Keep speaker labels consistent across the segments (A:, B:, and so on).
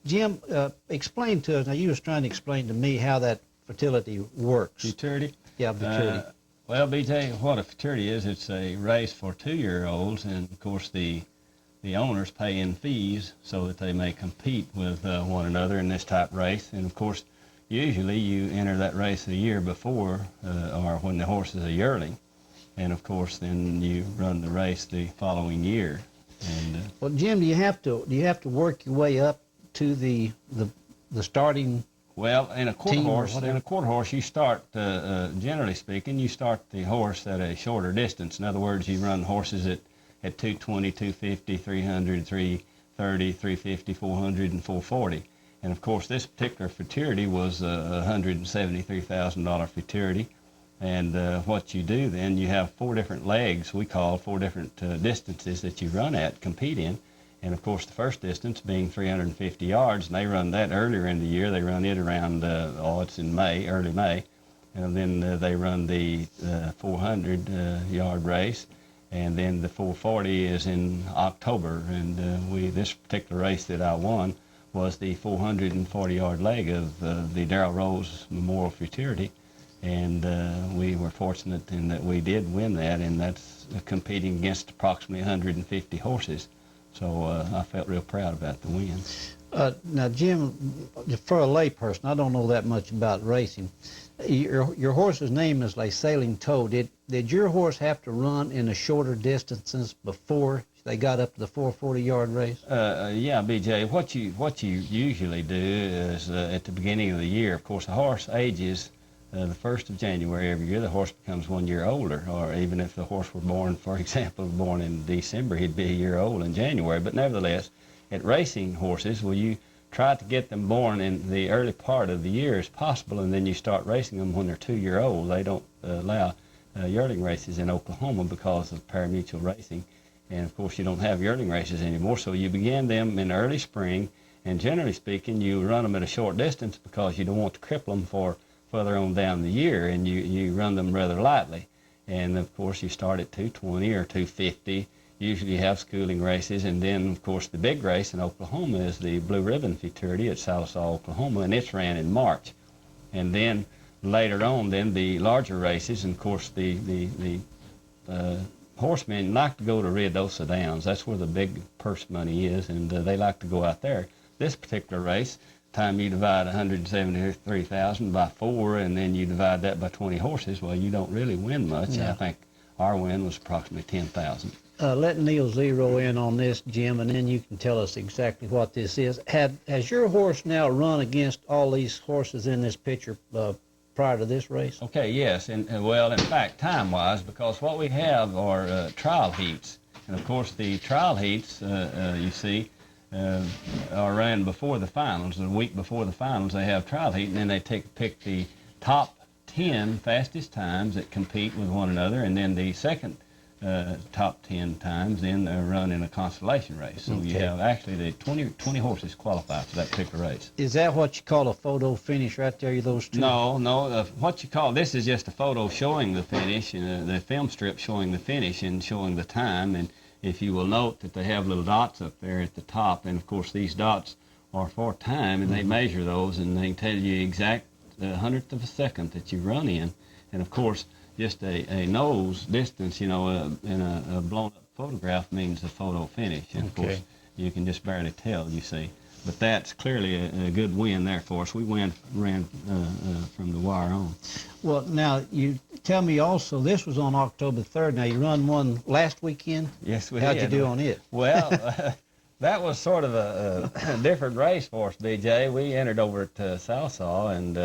A: Jim, explain to us, now you was trying to explain to me how that fertility works.
B: Futurity?
A: Yeah, futurity.
B: Well, BJ, what a futurity is, it's a race for 2-year-olds, and of course the owners pay in fees so that they may compete with one another in this type race. And of course, usually you enter that race a year before or when the horse is a yearling. And of course, then you run the race the following year. And
A: well, Jim, do you have to work your way up to the starting?
B: Well, in a quarter horse, you start, generally speaking, you start the horse at a shorter distance. In other words, you run horses at 220, 250, 300, 330, 350, 400, and 440. And of course, this particular futurity was a $173,000 futurity. And what you do then, you have 4 different legs, we call 4 different distances that you run at, compete in. And of course, the first distance being 350 yards, and they run that earlier in the year. They run it around, it's in May, early May. And then they run the 400-yard race. And then the 440 is in October. And this particular race that I won was the 440-yard leg of the Darrell Rose Memorial Futurity. And we were fortunate in that we did win that, and that's competing against approximately 150 horses. So I felt real proud about the win.
A: Now, Jim, for a layperson, I don't know that much about racing. Your horse's name is like Sailing Toe. Did your horse have to run in a shorter distances before they got up to the 440-yard race?
B: Yeah, BJ. What you usually do is at the beginning of the year, of course, a horse ages. The 1st of January every year, the horse becomes 1 year older, or even if the horse were born, for example, born in December, he'd be a year old in January. But nevertheless, at racing horses, well, you try to get them born in the early part of the year as possible, and then you start racing them when they're 2 year old. They don't allow yearling races in Oklahoma because of parimutuel racing. And of course, you don't have yearling races anymore, so you begin them in early spring, and generally speaking, you run them at a short distance because you don't want to cripple them for further on down the year, and you run them rather lightly. And of course, you start at 220 or 250. Usually you have schooling races, and then of course the big race in Oklahoma is the Blue Ribbon Futurity at Sallisaw, Oklahoma, and it's ran in March. And then later on, then the larger races, and of course the horsemen like to go to Ruidoso Downs. That's where the big purse money is, and they like to go out there. This particular race, time you divide 173,000 by 4, and then you divide that by 20 horses, well, you don't really win much. Yeah. I think our win was approximately 10,000.
A: Let Neil zero in on this, Jim, and then you can tell us exactly what this is. Has your horse now run against all these horses in this picture prior to this race? Okay,
B: yes, and well, in fact, time-wise, because what we have are trial heats, and of course the trial heats, you see, are ran before the finals. The week before the finals, they have trial heat, and then they pick the top 10 fastest times that compete with one another, and then the second top 10 times then run in a consolation race. So you have actually the 20 horses qualify for that particular race.
A: Is that what you call a photo finish right there, those two?
B: No, what you call, this is just a photo showing the finish, and the film strip showing the finish and showing the time. And if you will note that they have little dots up there at the top, and of course these dots are for time, and they measure those, and they can tell you exact hundredth of a second that you run in. And of course, just a nose distance, in a blown up photograph means the photo finish. And of course, you can just barely tell, you see. But that's clearly a good win there for us. We ran from the wire on.
A: Well, now, you tell me also, this was on October 3rd. Now, you run one last weekend?
B: Yes, we did.
A: How'd you do on it?
B: Well, that was sort of a different race for us, BJ. We entered over at Sallisaw, and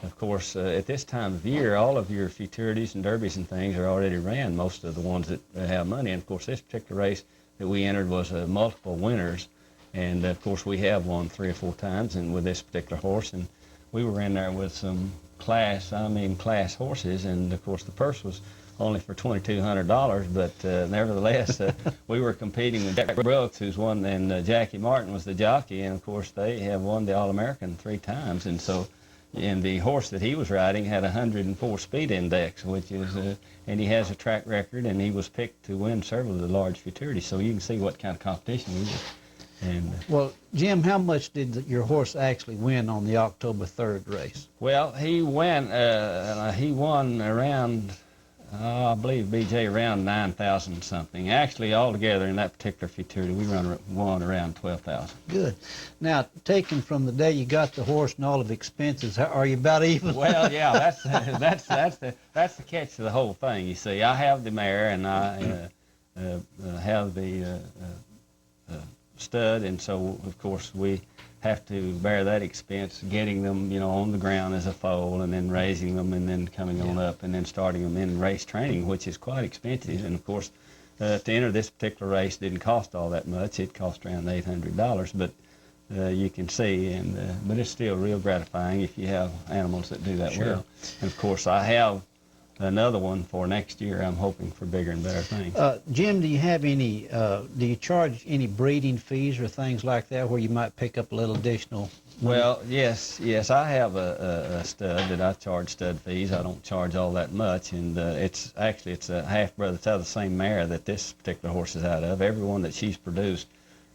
B: of course, at this time of year, all of your futurities and derbies and things are already ran, most of the ones that have money. And of course, this particular race that we entered was multiple winners. And of course, we have won 3 or 4 times and with this particular horse. And we were in there with some class horses. And of course, the purse was only for $2,200, but nevertheless, we were competing with Jack Brooks, who's won, and Jackie Martin was the jockey. And of course, they have won the All-American 3 times. And so, and the horse that he was riding had a 104 speed index, which is, and he has a track record, and he was picked to win several of the large futurities. So you can see what kind of competition we did. And
A: Well, Jim, how much did your horse actually win on the October 3rd race?
B: well, he won around, I believe, BJ, around 9,000 something. Actually, altogether in that particular futurity, we won around 12,000.
A: Good. Now, taken from the day you got the horse and all of the expenses, are you about even?
B: Well, yeah, that's the catch to the whole thing. You see, I have the mare and I have the stud, and so of course we have to bear that expense, getting them, on the ground as a foal, and then raising them, and then coming on up, and then starting them in race training, which is quite expensive. And of course, to enter this particular race didn't cost all that much. It cost around $800, but you can see, but it's still real gratifying if you have animals that do that well. And of course, I have another one for next year. I'm hoping for bigger and better things.
A: Jim, do you have any, do you charge any breeding fees or things like that where you might pick up a little additional money?
B: Well, yes, I have a stud that I charge stud fees. I don't charge all that much, and it's a half-brother. It's out of the same mare that this particular horse is out of. Every one that she's produced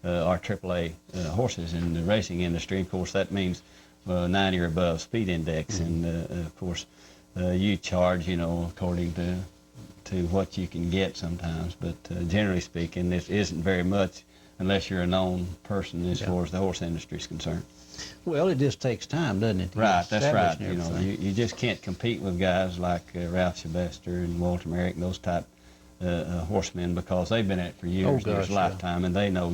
B: are AAA horses in the racing industry. Of course, that means 90 or above speed index, and of course, you charge, according to what you can get sometimes. But generally speaking, this isn't very much unless you're a known person as far as the horse industry is concerned.
A: Well, it just takes time, doesn't it?
B: Right, that's right. You just can't compete with guys like Ralph Sylvester and Walter Merrick and those type horsemen, because they've been at it for years, their lifetime, and they know,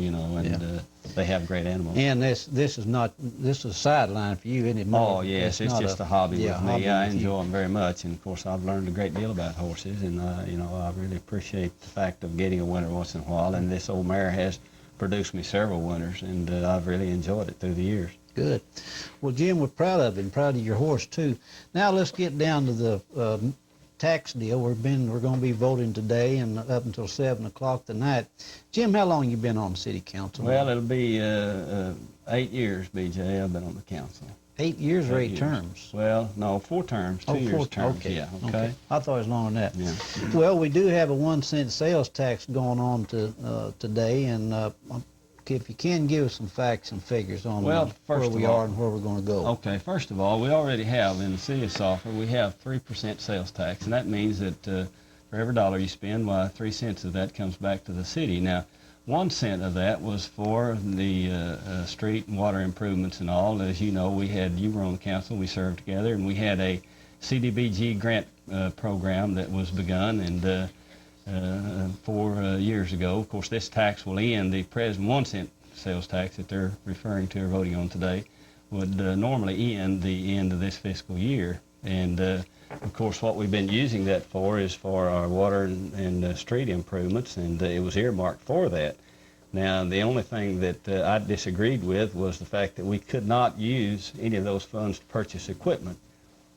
B: they have great animals.
A: And this is a sideline for you, isn't it?
B: Oh, yes, it's just a hobby with me.
A: Hobby
B: I
A: with
B: enjoy them very much, and of course I've learned a great deal about horses, and I really appreciate the fact of getting a winner once in a while, and this old mare has produced me several winners, and I've really enjoyed it through the years.
A: Good. Well, Jim, we're proud of him, proud of your horse too. Now let's get down to the tax deal. We're going to be voting today and up until 7 o'clock tonight. Jim, how long you been on city council?
B: Well, it'll be 8 years, BJ. I've been on the council.
A: 8 years or 8 terms?
B: Well, no, 4 terms, 2 years terms.
A: Okay.
B: Yeah, okay.
A: I thought it was longer than that.
B: Yeah.
A: Well, we do have a 1-cent sales tax going on today, and if you can give us some facts and figures on where we are and where we're going to go.
B: Okay, first of all, we already have in the city of Sulphur, we have 3% sales tax, and that means that for every dollar you spend, 3 cents of that comes back to the city. Now, 1 cent of that was for the street and water improvements and all. As you know, you were on the council, we served together, and we had a CDBG grant program that was begun, and 4 years ago. Of course, this tax will end. The present 1 cent sales tax that they're referring to or voting on today would normally end the end of this fiscal year. And of course, what we've been using that for is for our water and street improvements, and it was earmarked for that. Now, the only thing that I disagreed with was the fact that we could not use any of those funds to purchase equipment.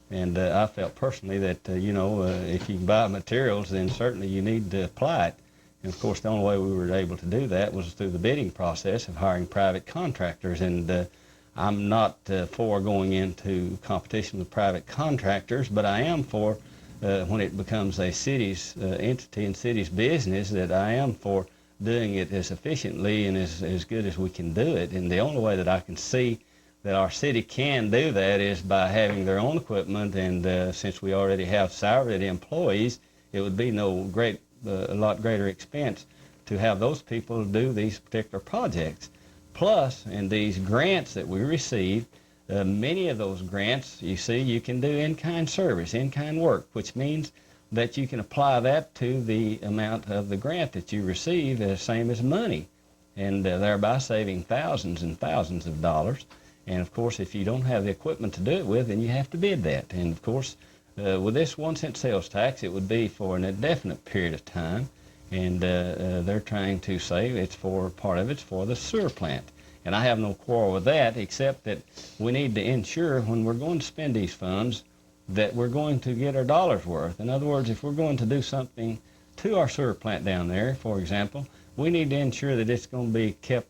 B: And I felt personally that, if you can buy materials, then certainly you need to apply it. And of course, the only way we were able to do that was through the bidding process of hiring private contractors. And I'm not for going into competition with private contractors, but I am for, when it becomes a city's entity and city's business, that I am for doing it as efficiently and as good as we can do it. And the only way that I can see that our city can do that is by having their own equipment, and since we already have salaried employees, it would be a lot greater expense to have those people do these particular projects. Plus, in these grants that we receive, many of those grants, you see, you can do in-kind service, in-kind work, which means that you can apply that to the amount of the grant that you receive, same as money, and thereby saving thousands and thousands of dollars. And of course, if you don't have the equipment to do it with, then you have to bid that. And of course, with this 1 cent sales tax, it would be for an indefinite period of time. And they're trying to say part of it's for the sewer plant. And I have no quarrel with that, except that we need to ensure when we're going to spend these funds that we're going to get our dollar's worth. In other words, if we're going to do something to our sewer plant down there, for example, we need to ensure that it's going to be kept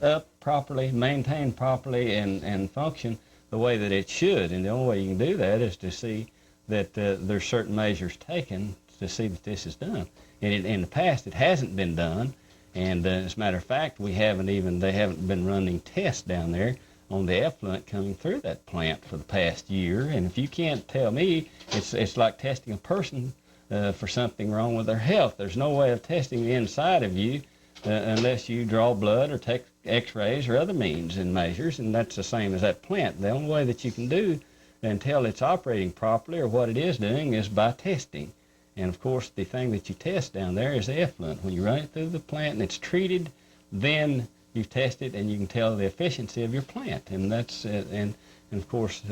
B: up properly, maintained properly, and function the way that it should. And the only way you can do that is to see that there's certain measures taken to see that this is done. And in the past, it hasn't been done. And as a matter of fact, they haven't been running tests down there on the effluent coming through that plant for the past year. And if you can't tell me, it's like testing a person for something wrong with their health. There's no way of testing the inside of you unless you draw blood or take x-rays or other means and measures, and that's the same as that plant. The only way that you can do until it's operating properly or what it is doing is by testing. And of course, the thing that you test down there is the effluent. When you run it through the plant and it's treated, then you test it and you can tell the efficiency of your plant. And that's and of course,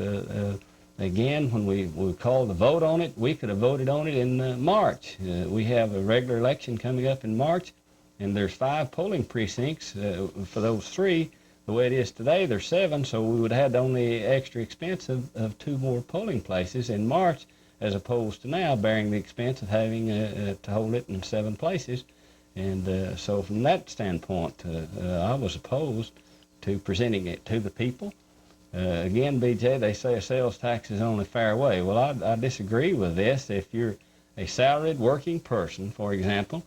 B: again, when we called the vote on it, we could have voted on it in March. We have a regular election coming up in March, and there's 5 polling precincts for those 3. The way it is today, there's 7, so we would have had only extra expense of 2 more polling places in March, as opposed to now bearing the expense of having to hold it in 7 places. And so from that standpoint, I was opposed to presenting it to the people. Again, BJ, they say a sales tax is the only fair way. Well, I disagree with this. If you're a salaried working person, for example,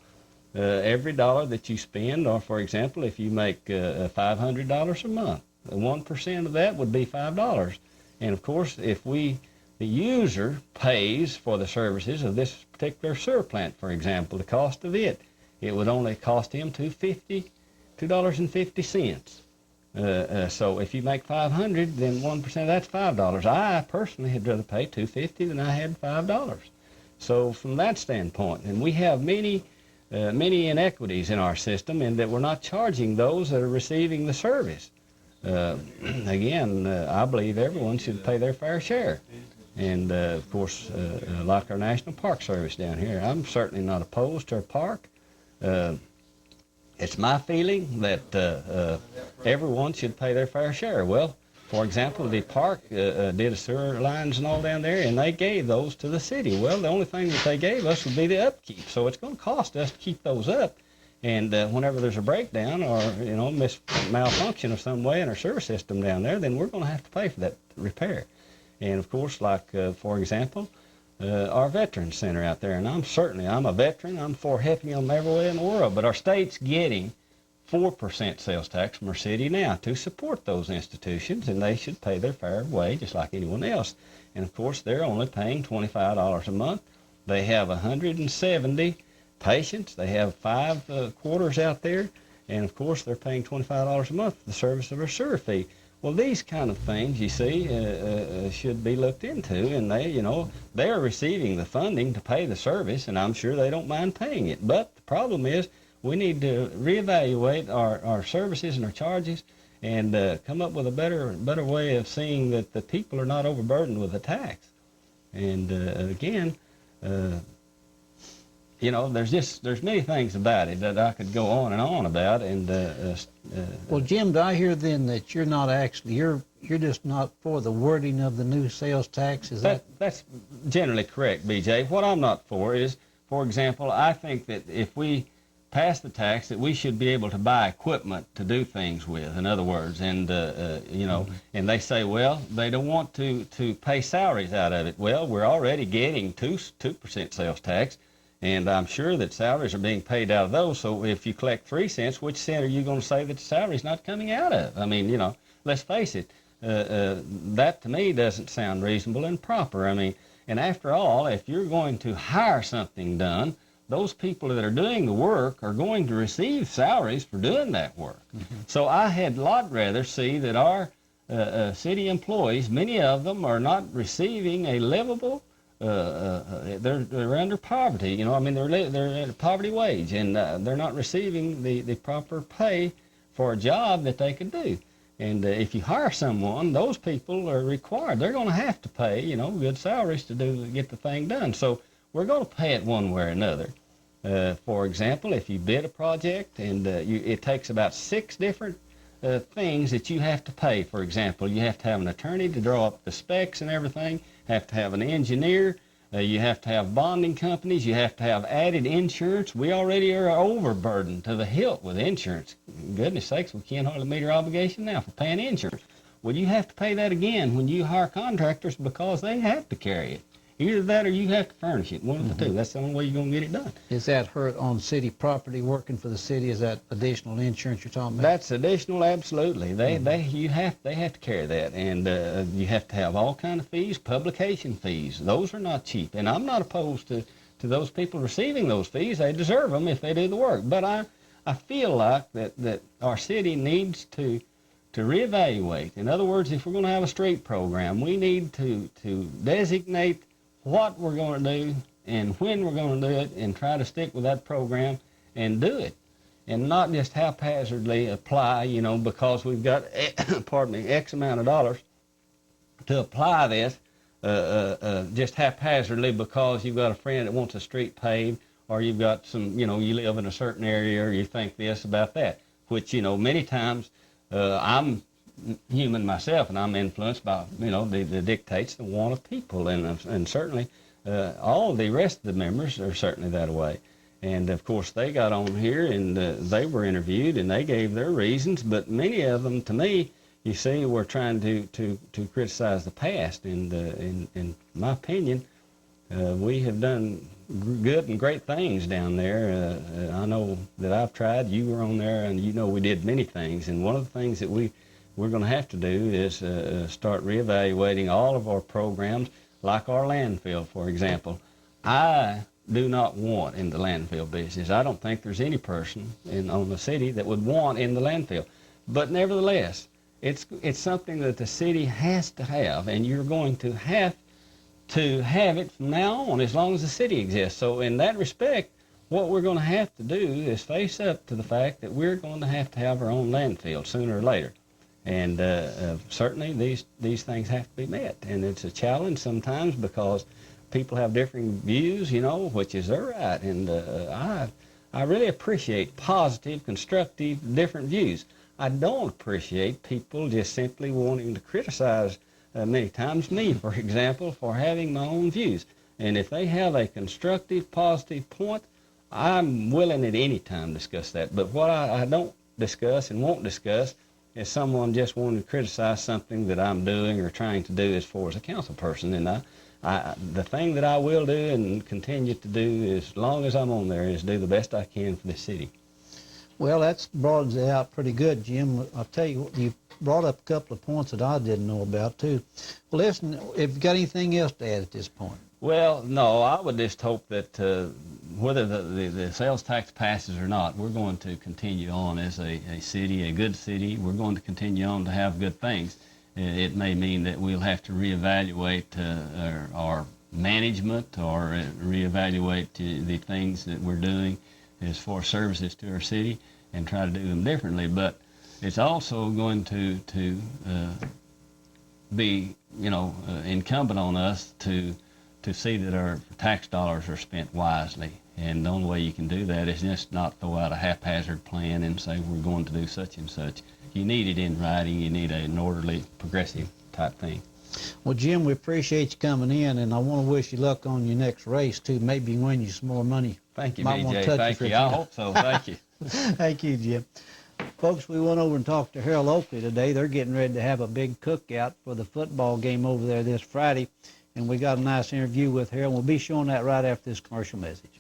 B: every dollar that you spend, or for example, if you make $500 a month, 1% of that would be $5. And of course, if the user pays for the services of this particular sewer plant, for example, the cost of it would only cost him $2.50. So if you make $500, then 1% of that's $5. I personally had rather pay $2.50 than I had $5. So from that standpoint, and we have many inequities in our system, in that we're not charging those that are receiving the service. Again, I believe everyone should pay their fair share. And of course, like our National Park Service down here, I'm certainly not opposed to a park. It's my feeling that everyone should pay their fair share. Well, for example, the park did sewer lines and all down there, and they gave those to the city. Well, the only thing that they gave us would be the upkeep, so it's going to cost us to keep those up. And whenever there's a breakdown or malfunction of some way in our sewer system down there, then we're going to have to pay for that repair. And of course, like for example, our Veterans Center out there, and I'm a veteran. I'm for helping them every way in the world, but our state's getting 4% sales tax from our city now to support those institutions, and they should pay their fair way just like anyone else. And of course, they're only paying $25 a month. They have 170 patients. They have 5 quarters out there, and of course, they're paying $25 a month for the service of their sewer fee. Well, these kind of things, you see, should be looked into, and they are receiving the funding to pay the service, and I'm sure they don't mind paying it. But the problem is, we need to reevaluate our services and our charges, and come up with a better way of seeing that the people are not overburdened with the tax. And again, there's many things about it that I could go on and on about. And
A: well, Jim, do I hear then that you're not actually you're just not for the wording of the new sales tax? Is
B: that's generally correct, BJ. What I'm not for is, for example, I think that if we pass the tax, that we should be able to buy equipment to do things with, in other words. And and they say, well, they don't want to pay salaries out of it. Well, we're already getting 2% sales tax, and I'm sure that salaries are being paid out of those. So if you collect 3 cents, which cent are you going to say that the salary's not coming out of? I mean, let's face it, that to me doesn't sound reasonable and proper. I mean, and after all, if you're going to hire something done, those people that are doing the work are going to receive salaries for doing that work. Mm-hmm. So I had a lot rather see that our city employees, many of them are not receiving a livable, they're under poverty, they're at a poverty wage, and they're not receiving the proper pay for a job that they could do. And if you hire someone, those people are required, they're going to have to pay, good salaries to get the thing done. So we're going to pay it one way or another. For example, if you bid a project and it takes about 6 different things that you have to pay. For example, you have to have an attorney to draw up the specs and everything, have to have an engineer, you have to have bonding companies, you have to have added insurance. We already are overburdened to the hilt with insurance. Goodness sakes, we can't hardly meet our obligation now for paying insurance. Well, you have to pay that again when you hire contractors because they have to carry it. Either that or you have to furnish it, one of the two. That's the only way you're going to get it done.
A: Is that hurt on city property, working for the city? Is that additional insurance you're talking about?
B: That's additional, absolutely. They have to carry that, and you have to have all kind of fees, publication fees. Those are not cheap, and I'm not opposed to those people receiving those fees. They deserve them if they do the work. But I feel like that our city needs to reevaluate. In other words, if we're going to have a street program, we need to designate what we're going to do and when we're going to do it, and try to stick with that program and do it, and not just haphazardly apply, because we've got, pardon me, X amount of dollars to apply this just haphazardly because you've got a friend that wants a street paved, or you've got some, you live in a certain area, or you think this about that, which, many times I'm human myself, and I'm influenced by, the dictates, the want of people, and certainly all the rest of the members are certainly that way. And of course, they got on here and they were interviewed and they gave their reasons, but many of them, to me, you see, were trying to criticize the past. And in my opinion, we have done good and great things down there. I know that I've tried. You were on there, and we did many things. And one of the things that we're going to have to do is start reevaluating all of our programs, like our landfill, for example. I do not want in the landfill business. I don't think there's any person on the city that would want in the landfill. But nevertheless, it's something that the city has to have, and you're going to have it from now on as long as the city exists. So in that respect, what we're going to have to do is face up to the fact that we're going to have our own landfill sooner or later. And certainly these things have to be met. And it's a challenge sometimes because people have differing views, which is their right. And I really appreciate positive, constructive, different views. I don't appreciate people just simply wanting to criticize many times me, for example, for having my own views. And if they have a constructive, positive point, I'm willing at any time to discuss that. But what I don't discuss and won't discuss is someone just wanting to criticize something that I'm doing or trying to do as far as a council person. And the thing that I will do and continue to do as long as I'm on there is do the best I can for the city.
A: Well, that's broadens it out pretty good, Jim. I'll tell you, you brought up a couple of points that I didn't know about, too. Well, listen, if you got anything else to add at this point?
B: Well, no, I would just hope that whether the sales tax passes or not, we're going to continue on as a city, a good city. We're going to continue on to have good things. It may mean that we'll have to reevaluate our management or reevaluate the things that we're doing as far as services to our city and try to do them differently. But it's also going to be, incumbent on us to see that our tax dollars are spent wisely. And the only way you can do that is just not throw out a haphazard plan and say we're going to do such and such. You need it in writing. You need an orderly, progressive type thing.
A: Well, Jim, we appreciate you coming in, and I want to wish you luck on your next race, too. Maybe win you some more money.
B: Thank you,
A: Might
B: BJ. Thank you. I hope so. Thank you.
A: Thank you, Jim. Folks, we went over and talked to Harold Oakley today. They're getting ready to have a big cookout for the football game over there this Friday, and we got a nice interview with Harold. We'll be showing that right after this commercial message.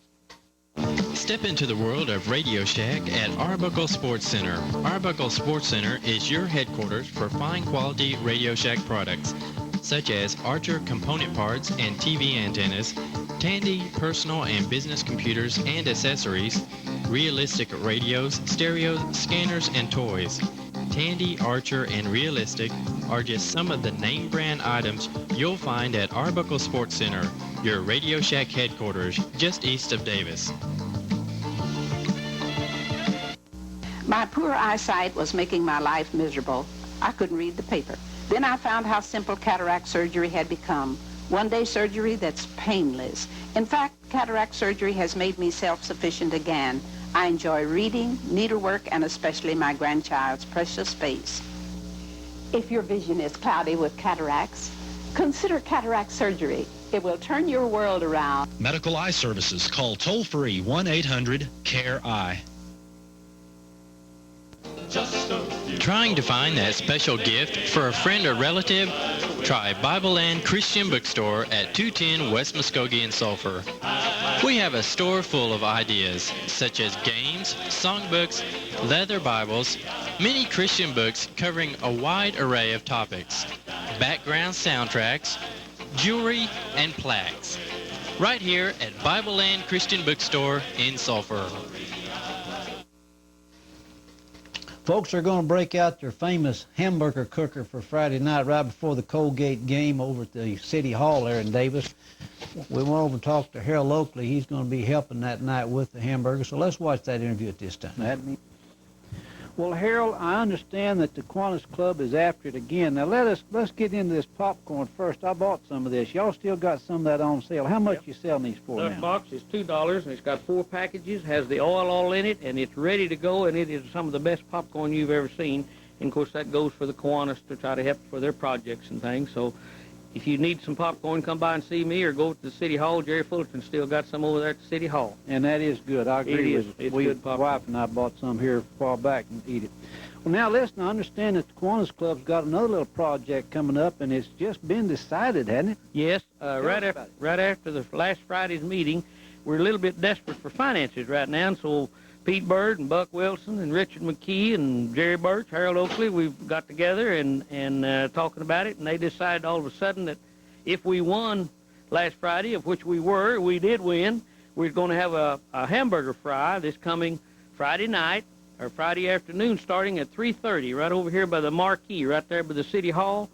C: Step into the world of Radio Shack at Arbuckle Sports Center. Arbuckle Sports Center is your headquarters for fine quality Radio Shack products, such as Archer component parts and TV antennas, Tandy personal and business computers and accessories, Realistic radios, stereos, scanners, and toys. Tandy, Archer, and Realistic are just some of the name brand items you'll find at Arbuckle Sports Center, your Radio Shack headquarters just east of Davis.
D: My poor eyesight was making my life miserable. I couldn't read the paper. Then I found how simple cataract surgery had become. One-day surgery that's painless. In fact, cataract surgery has made me self-sufficient again. I enjoy reading, needlework, and especially my grandchild's precious face. If your vision is cloudy with cataracts, consider cataract surgery. It will turn your world around.
E: Medical eye services. Call toll-free 1-800-CARE-EYE.
C: Trying to find that special gift for a friend or relative? try Bible Land Christian Bookstore at 210 West Muskogee in Sulphur. We have a store full of ideas, such as games, songbooks, leather Bibles, many Christian books covering a wide array of topics, background soundtracks, jewelry, and plaques. Right here at Bible Land Christian Bookstore in Sulphur.
A: Folks are going to break out their famous hamburger cooker for Friday night right before the Colgate game over at the City Hall there in Davis. We went over and talked to Harold Oakley. He's going to be helping that night with the hamburger. So let's watch that interview at this time. Well, Harold, I understand that the Kiwanis Club is after it again. Now let's get into this popcorn first. I bought some of this. Y'all still got some of that on sale. How much you selling these for
F: This
A: now?
F: box is $2, and it's got 4 packages, has the oil all in it, and it's ready to go, and it is some of the best popcorn you've ever seen. And, of course, that goes for the Kiwanis to try to help for their projects and things. So if you need some popcorn, come by and see me or go to the City Hall. Jerry Fullerton still got some over there at the City Hall.
A: And that is good. I agree with you.
F: It's good popcorn.
A: My wife and I bought some here a while back and eat it. Well, now, listen, I understand that the Kiwanis Club's got another little project coming up, and it's just been decided, hasn't it?
F: Yes, right after the last Friday's meeting, we're a little bit desperate for finances right now, and so Pete Bird and Buck Wilson and Richard McKee and Jerry Birch, Harold Oakley, we've got together and talking about it, and they decided all of a sudden that if we won last Friday, of which we did win, we're going to have a hamburger fry this coming Friday night, or Friday afternoon, starting at 3:30, right over here by the marquee, right there by the City Hall.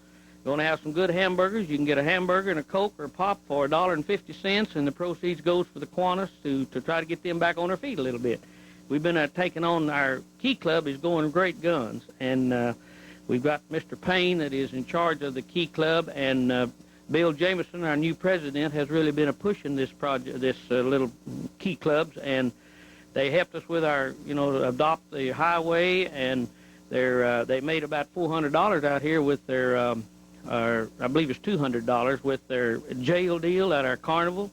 F: Going to have some good hamburgers. You can get a hamburger and a Coke or a pop for $1.50, and the proceeds goes for the Kiwanis to try to get them back on their feet a little bit. We've been taking on our Key Club is going great guns, and we've got Mr. Payne that is in charge of the Key Club, and Bill Jameson, our new president, has really been pushing this project, this little Key Clubs, and they helped us with our, adopt the highway, and they made about $400 out here with their, I believe it's $200 with their jail deal at our carnival.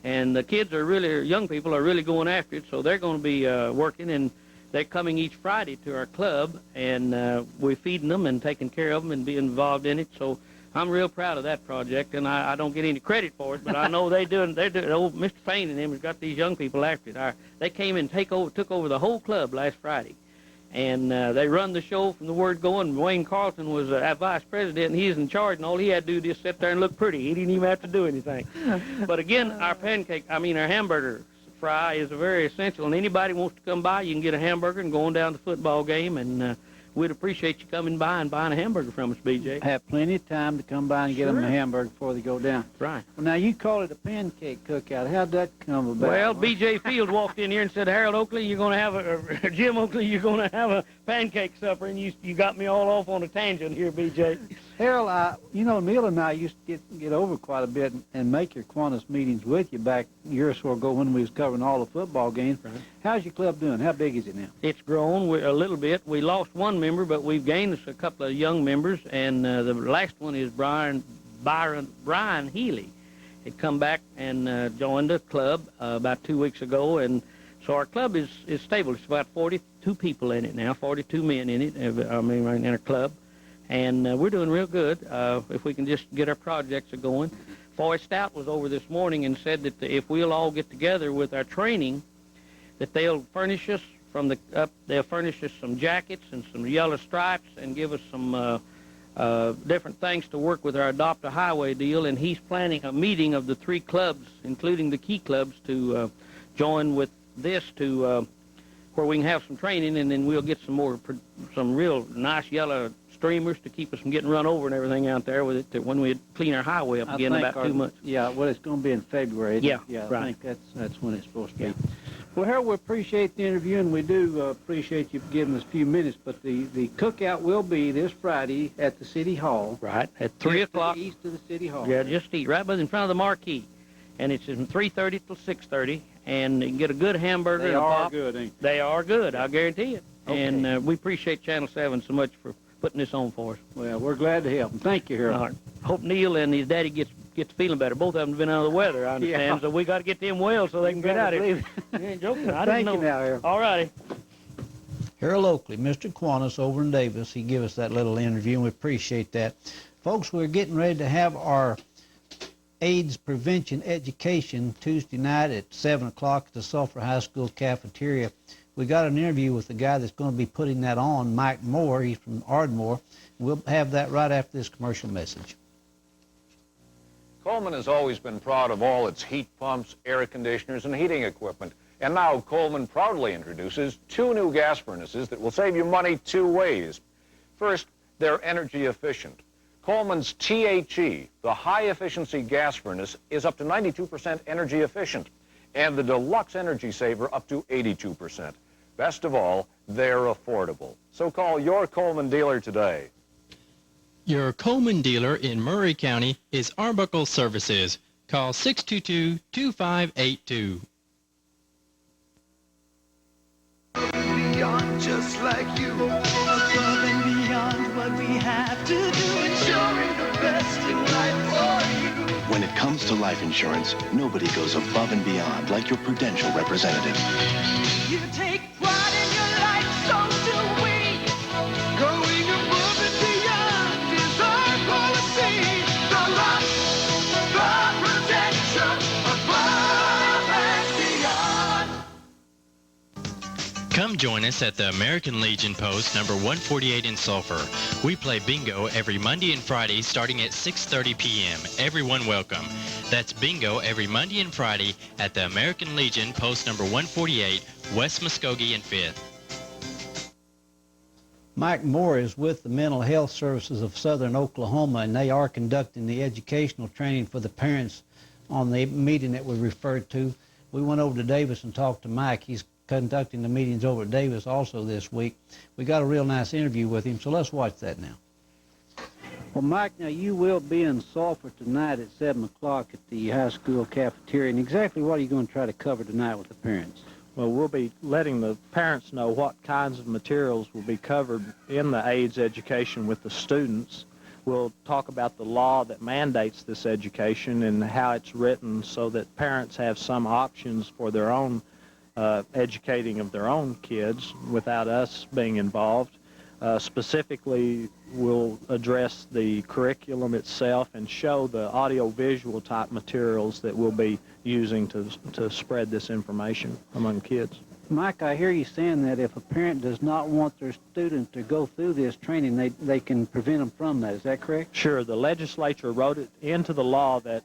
F: And the kids young people are really going after it, so they're going to be working, and they're coming each Friday to our club, and we're feeding them and taking care of them and being involved in it. So I'm real proud of that project, and I don't get any credit for it, but I know they're doing. Old Mr. Payne and them has got these young people after it. They came and took over the whole club last Friday, and they run the show from the word going. Wayne Carlton was vice president, and he's in charge, and all he had to do is just sit there and look pretty. He didn't even have to do anything. But again, our hamburger fry is very essential, and anybody wants to come by, you can get a hamburger and go on down to the football game, and we'd appreciate you coming by and buying a hamburger from us, B.J.
A: Have plenty of time to come by and get them a hamburger before they go down.
F: Right.
A: Well, now, you call it a pancake cookout. How'd that come about?
F: Well, B.J. Fields walked in here and said, Harold Oakley, you're going to have Jim Oakley, you're going to have a pancake supper, and you got me all off on a tangent here, B.J.
A: Harold, Neil and I used to get over quite a bit and make your Kiwanis meetings with you back a year or so ago when we was covering all the football games. Right. How's your club doing? How big is it now?
F: It's grown a little bit. We lost one member, but we've gained a couple of young members, and the last one is Brian Healy. He'd come back and joined the club about 2 weeks ago, and so our club is stable. It's about 42 people in it now, 42 men in it, in our club. And we're doing real good if we can just get our projects going. Foy Stout was over this morning and said that if we'll all get together with our training, that they'll furnish us they'll furnish us some jackets and some yellow stripes and give us some different things to work with our Adopt a Highway deal. And he's planning a meeting of the 3 clubs, including the Key Clubs, to join with this to where we can have some training, and then we'll get some real nice yellow streamers to keep us from getting run over and everything out there with it when we clean our highway up again in about 2 months.
A: Yeah, well, it's going to be in February.
F: Yeah,
A: right. I think that's when it's supposed to be. Well, Harold, we appreciate the interview, and we do appreciate you giving us a few minutes, but the cookout will be this Friday at the City Hall.
F: Right, at 3 o'clock.
A: East of the City Hall.
F: Yeah, just right in front of the marquee. And it's from 3:30 till 6:30, and you can get a good hamburger and a pop.
A: They are good, ain't
F: they? They are good, I guarantee it.
A: Okay.
F: And we appreciate Channel 7 so much for putting this on for us.
A: Well, we're glad to help. Thank you, Harold.
F: All right. Hope Neil and his daddy gets feeling better. Both of them have been out of the weather, I understand.
A: Yeah.
F: So we got to get them well so they can get out of here. You ain't joking. I didn't know.
A: Thank you now, Harold.
F: All righty.
A: Harold Oakley, Mr. Kiwanis over in Davis, he gave us that little interview, and we appreciate that. Folks, we're getting ready to have our AIDS prevention education Tuesday night at 7 o'clock at the Sulphur High School cafeteria. We got an interview with the guy that's going to be putting that on, Mike Moore. He's from Ardmore. We'll have that right after this commercial message.
G: Coleman has always been proud of all its heat pumps, air conditioners, and heating equipment. And now Coleman proudly introduces 2 new gas furnaces that will save you money 2 ways. First, they're energy efficient. Coleman's THE, the high-efficiency gas furnace, is up to 92% energy efficient, and the Deluxe Energy Saver up to 82%. Best of all, they're affordable. So call your Coleman dealer today.
C: Your Coleman dealer in Murray County is Arbuckle Services. Call 622-2582.
H: Beyond just like you, above and beyond what we have to do, ensuring the best in life for you.
I: When it comes to life insurance, nobody goes above and beyond like your Prudential representative.
H: You take pride in your life, so do we. Going above and beyond is our policy. The love, the protection, above and beyond.
C: Come join us at the American Legion Post number 148 in Sulphur. We play bingo every Monday and Friday starting at 6:30 p.m. Everyone welcome. That's bingo every Monday and Friday at the American Legion Post number 148, West Muskogee and 5th.
A: Mike Moore is with the Mental Health Services of Southern Oklahoma, and they are conducting the educational training for the parents on the meeting that we referred to. We went over to Davis and talked to Mike. He's conducting the meetings over at Davis also this week. We got a real nice interview with him, so let's watch that now. Well, Mike, now you will be in Sulphur tonight at 7 o'clock at the high school cafeteria, and exactly what are you going to try to cover tonight with the parents?
J: Well, we'll be letting the parents know what kinds of materials will be covered in the AIDS education with the students. We'll talk about the law that mandates this education and how it's written so that parents have some options for their own educating of their own kids without us being involved. Specifically, we'll address the curriculum itself and show the audio-visual type materials that we'll be using to spread this information among kids.
A: Mike, I hear you saying that if a parent does not want their student to go through this training, they can prevent them from that. Is that correct?
J: Sure. The legislature wrote it into the law that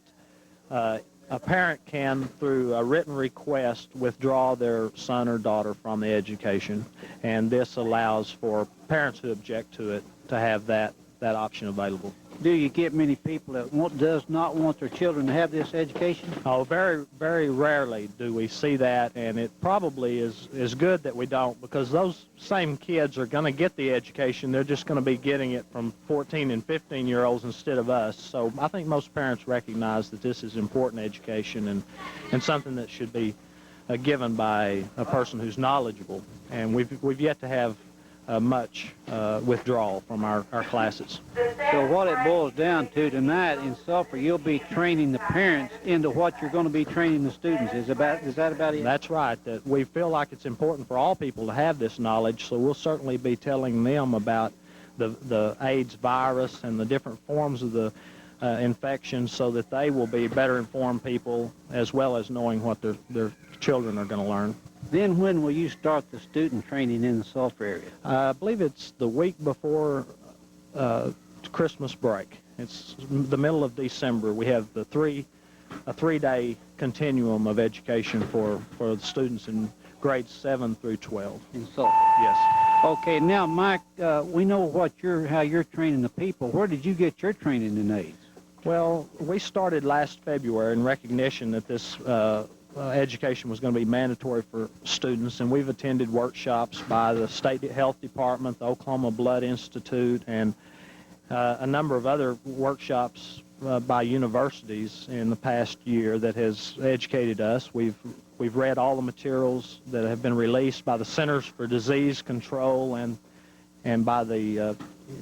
J: a parent can, through a written request, withdraw their son or daughter from the education, and this allows for parents who object to it to have that option available.
A: Do you get many people that does not want their children to have this education?
J: Oh, very, very rarely do we see that, and it probably is good that we don't, because those same kids are going to get the education. They're just going to be getting it from 14 and 15-year-olds instead of us. So I think most parents recognize that this is important education and something that should be given by a person who's knowledgeable. And we've yet to have much withdrawal from our classes.
A: So what it boils down to tonight in Sulphur, you'll be training the parents into what you're going to be training the students. Is that about it?
J: That's right. That we feel like it's important for all people to have this knowledge, so we'll certainly be telling them about the AIDS virus and the different forms of the infection so that they will be better informed people as well as knowing what their children are going to learn.
A: Then when will you start the student training in the Sulphur area?
J: I believe it's the week before Christmas break. It's the middle of December. We have a three-day continuum of education for the students in grades 7 through 12.
A: In Sulphur?
J: Yes.
A: Okay, now Mike, we know how you're training the people. Where did you get your training in AIDS?
J: Well, we started last February in recognition that this education was going to be mandatory for students, and we've attended workshops by the State Health Department, the Oklahoma Blood Institute, and a number of other workshops by universities in the past year that has educated us. We've read all the materials that have been released by the Centers for Disease Control and by the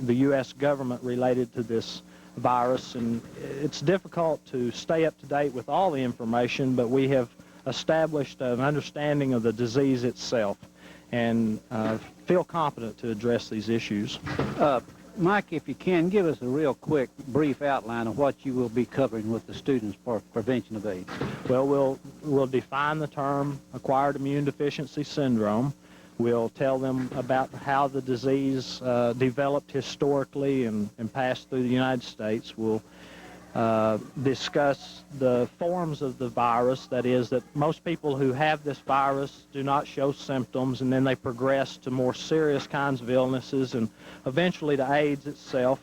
J: U.S. government related to this virus, and it's difficult to stay up to date with all the information, but we have established an understanding of the disease itself and feel competent to address these issues.
A: Mike, if you can, give us a real quick, brief outline of what you will be covering with the students for prevention of AIDS.
J: Well, we'll define the term acquired immune deficiency syndrome. We'll tell them about how the disease developed historically and passed through the United States. We'll discuss the forms of the virus, that is, that most people who have this virus do not show symptoms, and then they progress to more serious kinds of illnesses and eventually to AIDS itself.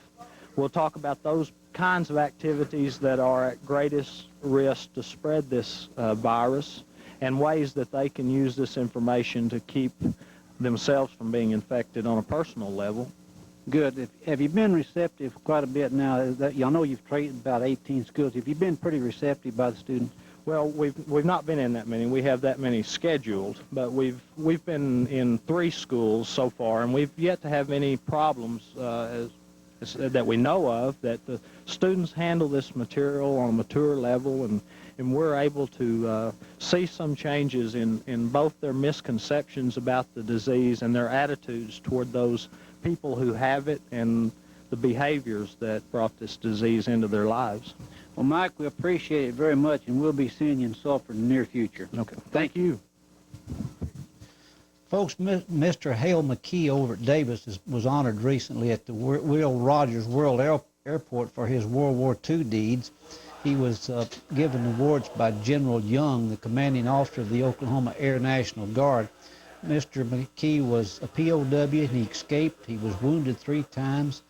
J: We'll talk about those kinds of activities that are at greatest risk to spread this virus and ways that they can use this information to keep themselves from being infected on a personal level.
A: Good. Have you been receptive quite a bit now? I know you've trained about 18 schools. Have you been pretty receptive by the students?
J: Well, we've not been in that many. We have that many scheduled, but we've been in 3 schools so far, and we've yet to have any problems that we know of. That the students handle this material on a mature level, and we're able to see some changes in both their misconceptions about the disease and their attitudes toward those people who have it and the behaviors that brought this disease into their lives.
A: Well, Mike, we appreciate it very much, and we'll be seeing you in Sulphur in the near future.
J: Okay. Thank you.
A: Folks, Mr. Hale McKee over at Davis was honored recently at the Will Rogers World Airport for his World War II deeds. He was given awards by General Young, the commanding officer of the Oklahoma Air National Guard. Mr. McKee was a POW, and he escaped. He was wounded 3 times,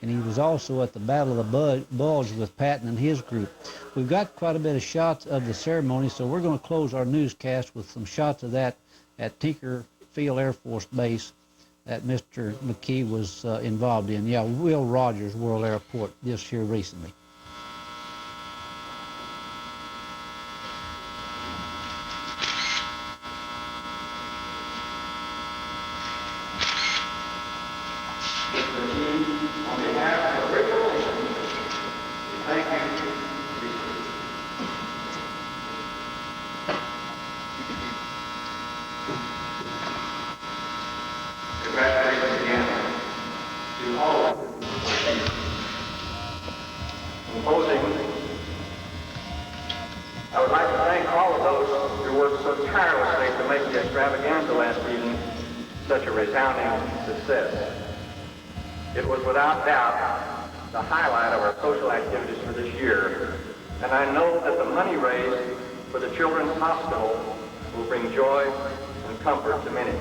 A: and he was also at the Battle of the Bulge with Patton and his group. We've got quite a bit of shots of the ceremony, so we're going to close our newscast with some shots of that at Tinker Field Air Force Base that Mr. McKee was involved in. Yeah, Will Rogers World Airport just here recently.
K: I would like to thank all of those who worked so tirelessly to make the extravaganza last evening such a resounding success. It was without doubt the highlight of our social activities for this year, and I know that the money raised for the Children's Hospital will bring joy and comfort to many.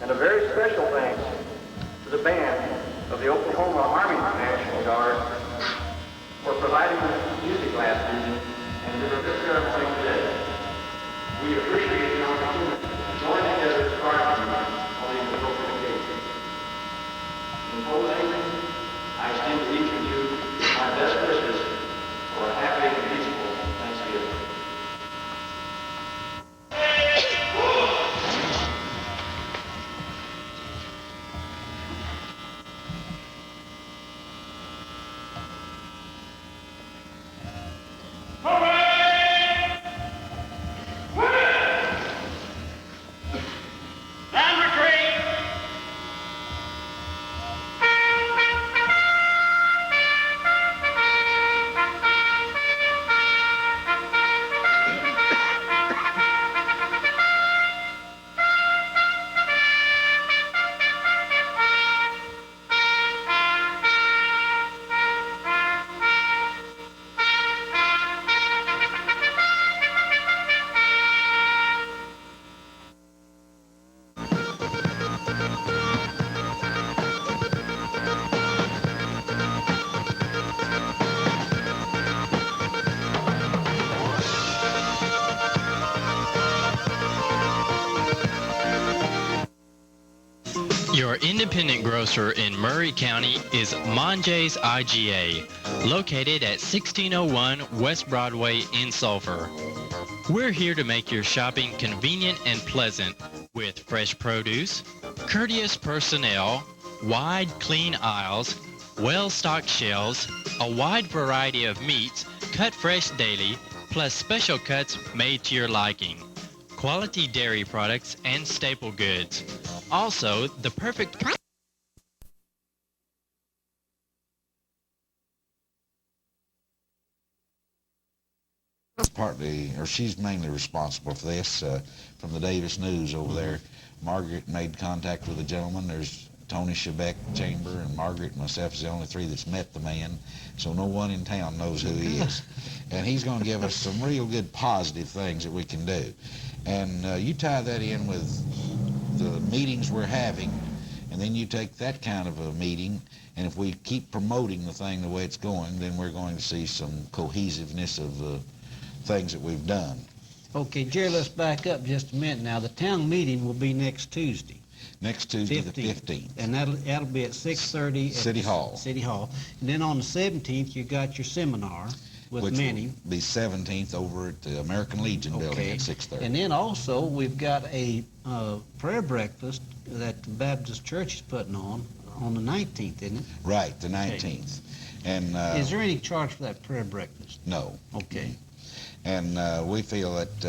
K: And a very special thanks to the band of the Oklahoma Army National Guard for providing us music last evening and to this ceremony today. We appreciate the opportunity to join together as partners on these appropriate occasions. In closing, I extend to each of you my best wishes for a happy and peaceful Thanksgiving.
C: Your independent grocer in Murray County is Monjay's IGA, located at 1601 West Broadway in Sulphur. We're here to make your shopping convenient and pleasant with fresh produce, courteous personnel, wide clean aisles, well-stocked shelves, a wide variety of meats cut fresh daily, plus special cuts made to your liking, quality dairy products and staple goods. Also, the perfect
L: partly, or she's mainly responsible for this, from the Davis News over there. Margaret made contact with a gentleman. There's Tony Shebeck, Chamber, and Margaret and myself is the only three that's met the man, so no one in town knows who he is. And he's going to give us some real good positive things that we can do. And you tie that in with the meetings we're having, and then you take that kind of a meeting, and if we keep promoting the thing the way it's going, then we're going to see some cohesiveness of the things that we've done.
A: Okay, Jerry, let's back up just a minute now. The town meeting will be next Tuesday.
L: Next Tuesday, the 15th.
A: And that'll be at 6:30 at
L: City Hall.
A: City Hall. And then on the 17th, you got your seminar with
L: Which
A: Minnie.
L: will be 17th over at the American Legion building at 6:30.
A: And then also, we've got a prayer breakfast that the Baptist Church is putting on the 19th, isn't it?
L: Right, the 19th. And
A: is there any charge for that prayer breakfast?
L: No.
A: Okay.
L: And we feel that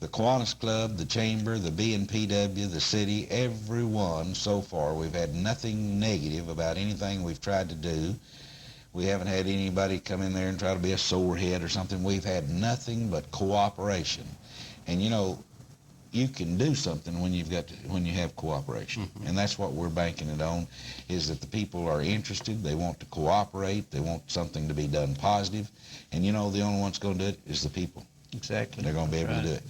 L: the Kiwanis Club, the Chamber, the BNPW, the city, everyone so far, we've had nothing negative about anything we've tried to do. We haven't had anybody come in there and try to be a sorehead or something. We've had nothing but cooperation. And you know, you can do something when when you have cooperation. And that's what we're banking it on, is that the people are interested, they want to cooperate, they want something to be done positive. And you know, the only one that's going to do it is the people.
A: Exactly.
L: They're going to be able to do it.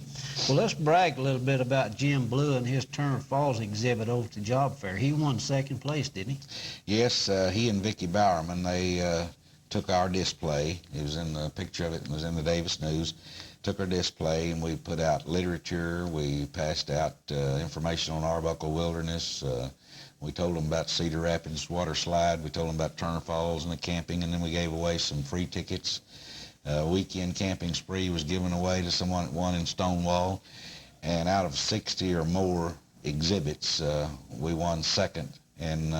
A: Well, let's brag a little bit about Jim Blue and his Turner Falls exhibit over at the job fair. He won second place, didn't he?
L: Yes, he and Vicki Bowerman, they took our display. It was in the picture of it, it was in the Davis News. Took our display and we put out literature. We passed out information on Arbuckle Wilderness. We told them about Cedar Rapids water slide. We told them about Turner Falls and the camping, and then we gave away some free tickets. Weekend camping spree was given away to someone that won in Stonewall. And out of 60 or more exhibits, we won second. And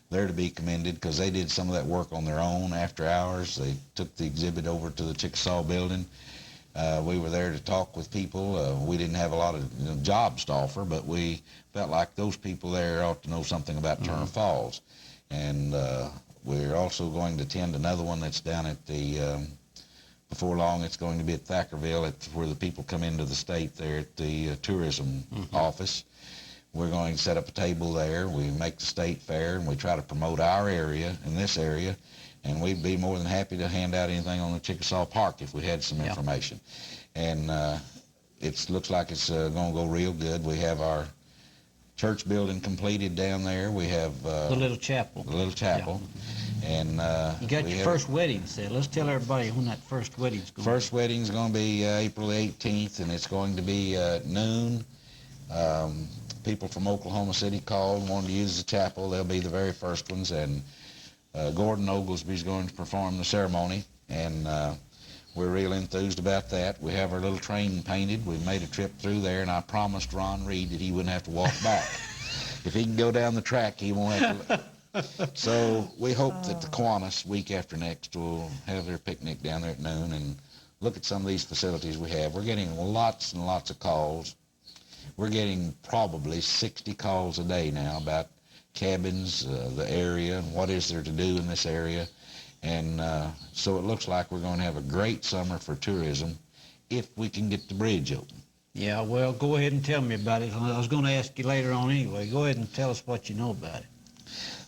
L: they're to be commended because they did some of that work on their own after hours. They took the exhibit over to the Chickasaw building. We were there to talk with people. We didn't have a lot of jobs to offer, but we felt like those people there ought to know something about Turner Falls. And we're also going to attend another one that's down at the, before long, it's going to be at Thackerville, where the people come into the state there at the tourism office. We're going to set up a table there. We make the state fair, and we try to promote our area in this area. And we'd be more than happy to hand out anything on the Chickasaw Park if we had some information. And it looks like it's going to go real good. We have our church building completed down there. We have
A: the little chapel.
L: The little chapel. And
A: you got your first wedding set. Let's tell everybody when that first wedding's going.
L: First wedding's going to be April 18th, and it's going to be at noon. People from Oklahoma City called and wanted to use the chapel. They'll be the very first ones, and Gordon Oglesby's going to perform the ceremony, and we're real enthused about that. We have our little train painted. We made a trip through there, and I promised Ron Reed that he wouldn't have to walk back. If he can go down the track, he won't have to. So we hope that the Kiwanis, week after next, will have their picnic down there at noon and look at some of these facilities we have. We're getting lots and lots of calls. We're getting probably 60 calls a day now about cabins, the area, and what is there to do in this area. And so it looks like we're going to have a great summer for tourism if we can get the bridge open.
A: Yeah, well, go ahead and tell me about it. I was going to ask you later on anyway. Go ahead and tell us what you know about it.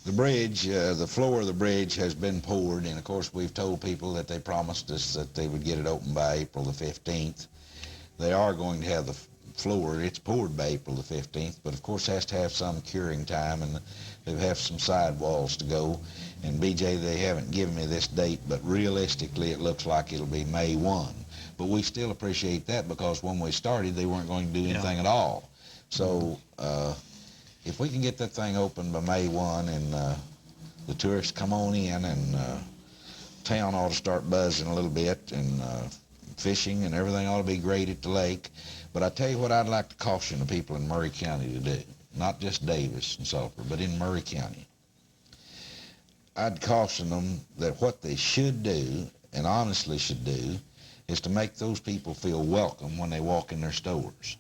L: The bridge, the floor of the bridge has been poured, and of course we've told people that they promised us that they would get it open by April the 15th. They are going to have the floor. It's poured by April the 15th, but of course has to have some curing time, and they have some side walls to go. And BJ, they haven't given me this date, but realistically it looks like it'll be May 1. But we still appreciate that because when we started they weren't going to do anything at all. So if we can get that thing open by May 1 and the tourists come on in, and town ought to start buzzing a little bit, and fishing and everything ought to be great at the lake. But I tell you what I'd like to caution the people in Murray County to do, not just Davis and Sulphur, but in Murray County. I'd caution them that what they should do, and honestly should do, is to make those people feel welcome when they walk in their stores,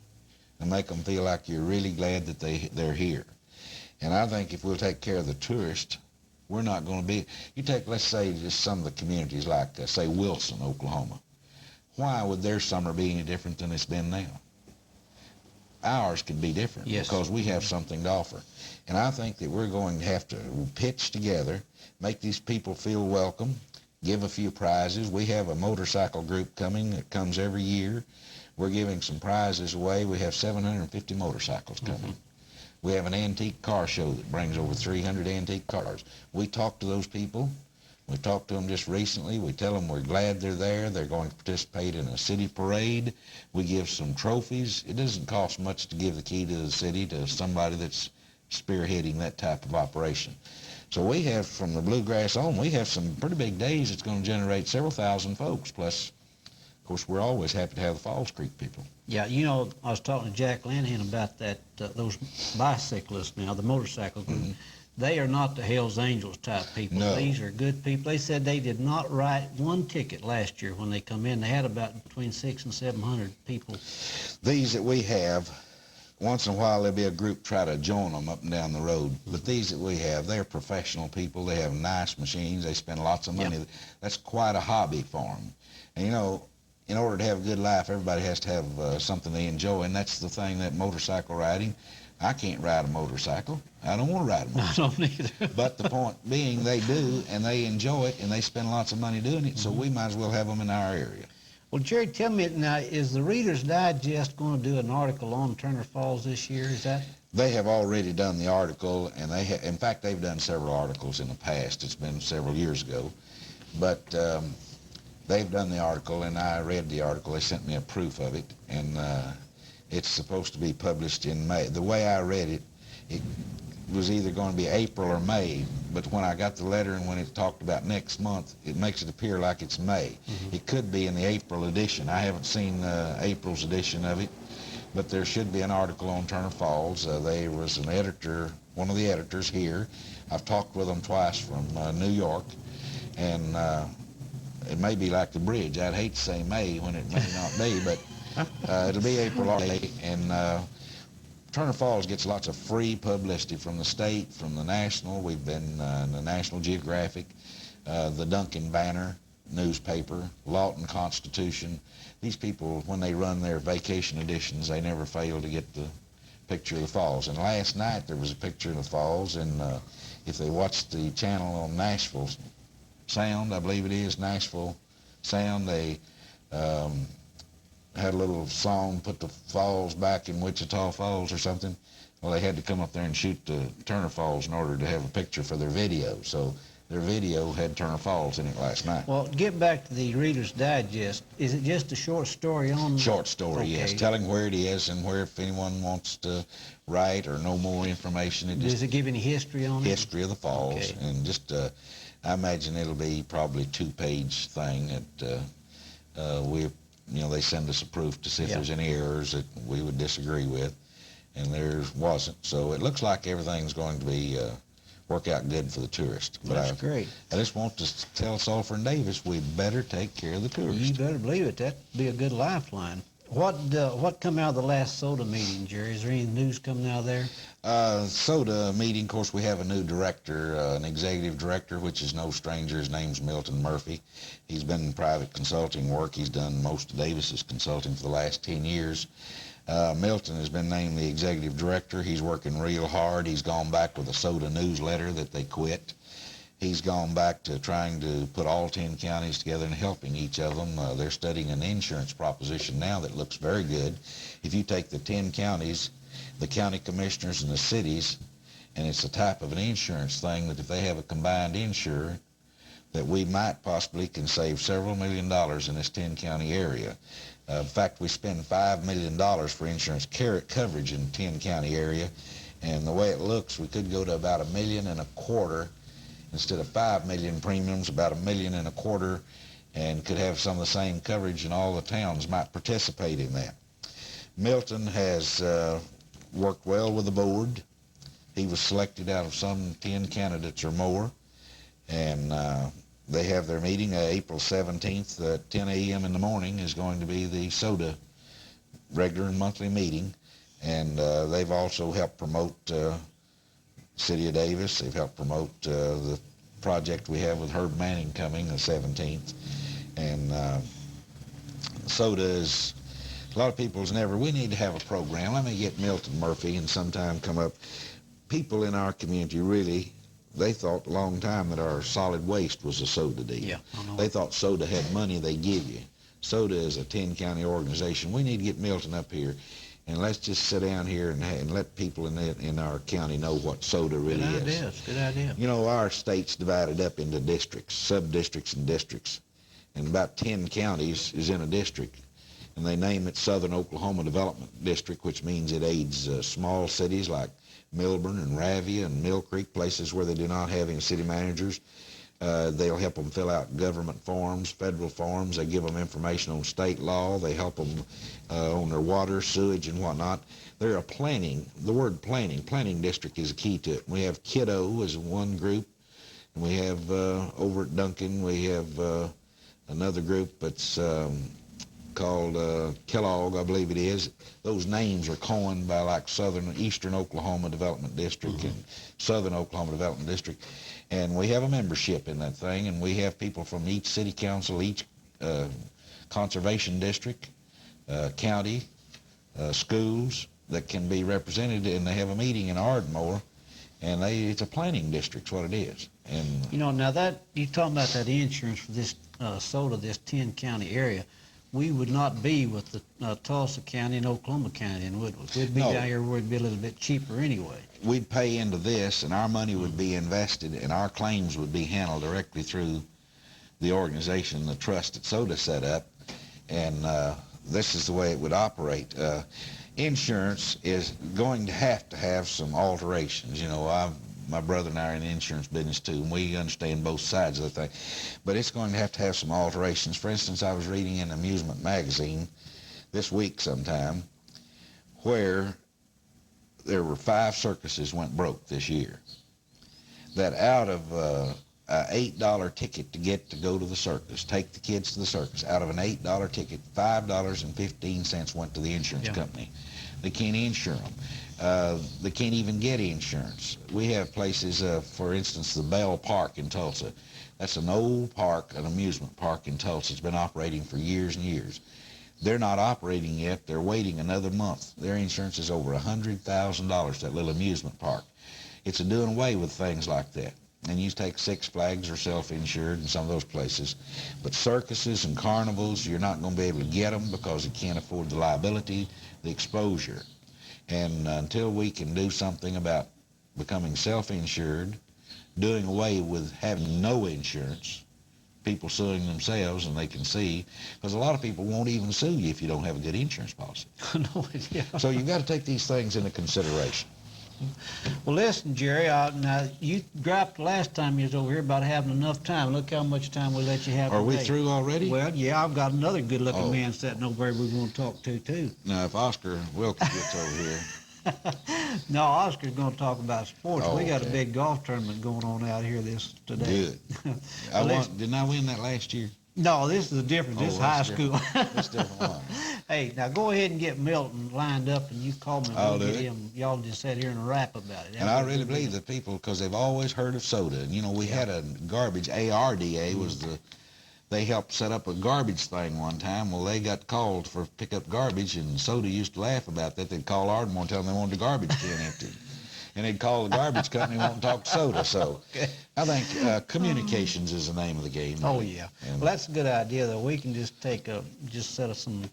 L: and make them feel like you're really glad that they're here. And I think if we'll take care of the tourists, we're not going to be, you take, let's say, just some of the communities like, say, Wilson, Oklahoma. why would their summer be any different than it's been now? Ours could be different because we have something to offer. And I think that we're going to have to pitch together, make these people feel welcome, give a few prizes. We have a motorcycle group coming that comes every year. We're giving some prizes away. We have 750 motorcycles coming. We have an antique car show that brings over 300 antique cars. We talk to those people. We talked to them just recently. We tell them we're glad they're there. They're going to participate in a city parade. We give some trophies. It doesn't cost much to give the key to the city to somebody that's spearheading that type of operation. So we have, from the bluegrass on, we have some pretty big days that's going to generate several thousand folks. Plus, of course, we're always happy to have the Falls Creek people.
A: Yeah, you know, I was talking to Jack Lanahan about that, those bicyclists now, the motorcycle group. They are not the Hells Angels type people.
L: No.
A: These are good people. They said they did not write one ticket last year when they come in. They had about between 600 and 700 people.
L: These that we have, once in a while there'll be a group try to join them up and down the road. But these that we have, they're professional people. They have nice machines. They spend lots of money. That's quite a hobby for them. And you know, in order to have a good life, everybody has to have something they enjoy. And that's the thing, that motorcycle riding. I can't ride a motorcycle. I don't want to ride a motorcycle.
A: I don't either.
L: But the point being, they do, and they enjoy it, and they spend lots of money doing it, so we might as well have them in our area.
A: Well, Jerry, tell me now, is the Reader's Digest going to do an article on Turner Falls this year? Is that?
L: They have already done the article, and in fact, they've done several articles in the past. It's been several years ago. But they've done the article, and I read the article. They sent me a proof of it, and it's supposed to be published in May. The way I read it, it was either going to be April or May, but when I got the letter and when it talked about next month, it makes it appear like it's May. It could be in the April edition. I haven't seen April's edition of it, but there should be an article on Turner Falls. There was an editor, one of the editors here. I've talked with them twice from New York, and it may be like the bridge. I'd hate to say May when it may not be, but it'll be April or May, and Turner Falls gets lots of free publicity from the state, from the national. We've been in the National Geographic, the Duncan Banner newspaper, Lawton Constitution. These people, when they run their vacation editions, they never fail to get the picture of the falls. And last night there was a picture of the falls, and if they watch the channel on Nashville Sound, I believe it is, Nashville Sound, they had a little song, put the falls back in Wichita Falls or something. Well, they had to come up there and shoot the Turner Falls in order to have a picture for their video. So their video had Turner Falls in it last night.
A: Well, get back to the Reader's Digest. Is it just a short story on?
L: Short story, yes.
A: Okay.
L: Telling where it is and where, if anyone wants to write or know more information.
A: Does it give any history on it?
L: History of the falls.
A: Okay.
L: And just, I imagine it'll be probably a 2-page thing that they send us a proof to see if there's any errors that we would disagree with, and there wasn't. So it looks like everything's going to be work out good for the tourist. But
A: That's great.
L: I just want to tell Sulphur and Davis we better take care of the tourists.
A: You better believe it. That'd be a good lifeline. What come out of the last SOTA meeting, Jerry? Is there any news coming out of there?
L: SOTA meeting, of course, we have a new director, an executive director, which is no stranger. His name's Milton Murphy. He's been in private consulting work. He's done most of Davis's consulting for the last 10 years. Milton has been named the executive director. He's working real hard. He's gone back with a SOTA newsletter that they quit. He's gone back to trying to put all 10 counties together and helping each of them. They're studying an insurance proposition now that looks very good. If you take the 10 counties, the county commissioners and the cities, and it's a type of an insurance thing that if they have a combined insurer, that we might possibly can save several $1 million in this 10-county area. In fact, we spend $5 million for insurance coverage in the 10-county area, and the way it looks, we could go to about $1.25 million instead of $5 million premiums, about $1.25 million, and could have some of the same coverage, and all the towns might participate in that. Milton has worked well with the board. He was selected out of some 10 candidates or more, and they have their meeting April 17th at 10 a.m. in the morning is going to be the SOTA regular and monthly meeting, and they've also helped promote City of Davis. They've helped promote the project we have with Herb Manning coming the 17th, and soda is, a lot of people's never, we need to have a program. Let me get Milton Murphy and sometime come up. People in our community really, they thought a long time that our solid waste was a soda deal.
A: Yeah, I know.
L: They thought soda had money they give you. Soda is a 10-county organization. We need to get Milton up here, and let's just sit down here and let people in our county know what soda really is.
A: Good idea.
L: You know, our state's divided up into districts, sub-districts and districts, and about 10 counties is in a district, and they name it Southern Oklahoma Development District, which means it aids small cities like Milburn and Ravia and Mill Creek, places where they do not have any city managers. They'll help them fill out government forms, federal forms. They give them information on state law. They help them on their water, sewage, and whatnot. They're a planning, the word planning district is a key to it. We have Kiddo as one group, and we have over at Duncan, we have another group that's called Kellogg, I believe it is. Those names are coined by like Eastern Oklahoma Development District and Southern Oklahoma Development District. And we have a membership in that thing, and we have people from each city council, each conservation district, county, schools that can be represented, and they have a meeting in Ardmore, and it's a planning district, what it is. And
A: you know, now that you're talking about that insurance for this soda, this 10-county area, we would not be with the Tulsa County and Oklahoma County, and would we? We'd be down here where it'd be a little bit cheaper anyway.
L: We'd pay into this, and our money would be invested, and our claims would be handled directly through the organization, the trust that SODA set up, and this is the way it would operate. Insurance is going to have some alterations. You know, my brother and I are in the insurance business too, and we understand both sides of the thing. But it's going to have some alterations. For instance, I was reading in Amusement Magazine this week sometime where there were 5 circuses went broke this year. That out of an $8 ticket to go to the circus, take the kids to the circus, out of an $8 ticket, $5.15 went to the insurance company. They can't insure them. They can't even get insurance. We have places, for instance, the Bell Park in Tulsa. That's an old park, an amusement park in Tulsa. It's been operating for years and years. They're not operating yet. They're waiting another month. Their insurance is over $100,000, that little amusement park. It's a doing away with things like that. And you take Six Flags or self-insured in some of those places. But circuses and carnivals, you're not going to be able to get them because you can't afford the liability, the exposure. And until we can do something about becoming self-insured, doing away with having no insurance, people suing themselves, and they can see, because a lot of people won't even sue you if you don't have a good insurance policy.
A: No, yeah.
L: So you've got to take these things into consideration.
A: Well, listen, Jerry, now you griped last time you was over here about having enough time. Look how much time we let you have
L: Are we
A: today.
L: through already?
A: Well, yeah, I've got another good-looking man sitting over there we're going to talk to, too.
L: Now, if Oscar Wilkie gets over here.
A: No, Oscar's going to talk about sports.
L: Oh,
A: we got a
L: okay.
A: big golf tournament going on out here today.
L: Good.
A: Well,
L: Didn't I win that last year?
A: No, this is a different. This is high school.
L: That's different one.
A: Hey, now go ahead and get Milton lined up, and you call me.
L: I'll
A: We'll
L: do
A: get
L: it.
A: him. Y'all just sit here and rap about it.
L: And I really believe that people, because they've always heard of soda. And, you know, we had a garbage, ARDA was they helped set up a garbage thing one time. Well, they got called for pick up garbage, and soda used to laugh about that. They'd call Ardmore and tell them they wanted the garbage can empty. And they'd call the garbage company and want to talk to soda. So I think communications is the name of the game.
A: Oh, yeah.
L: And
A: Well, that's a good idea, though. We can just set us some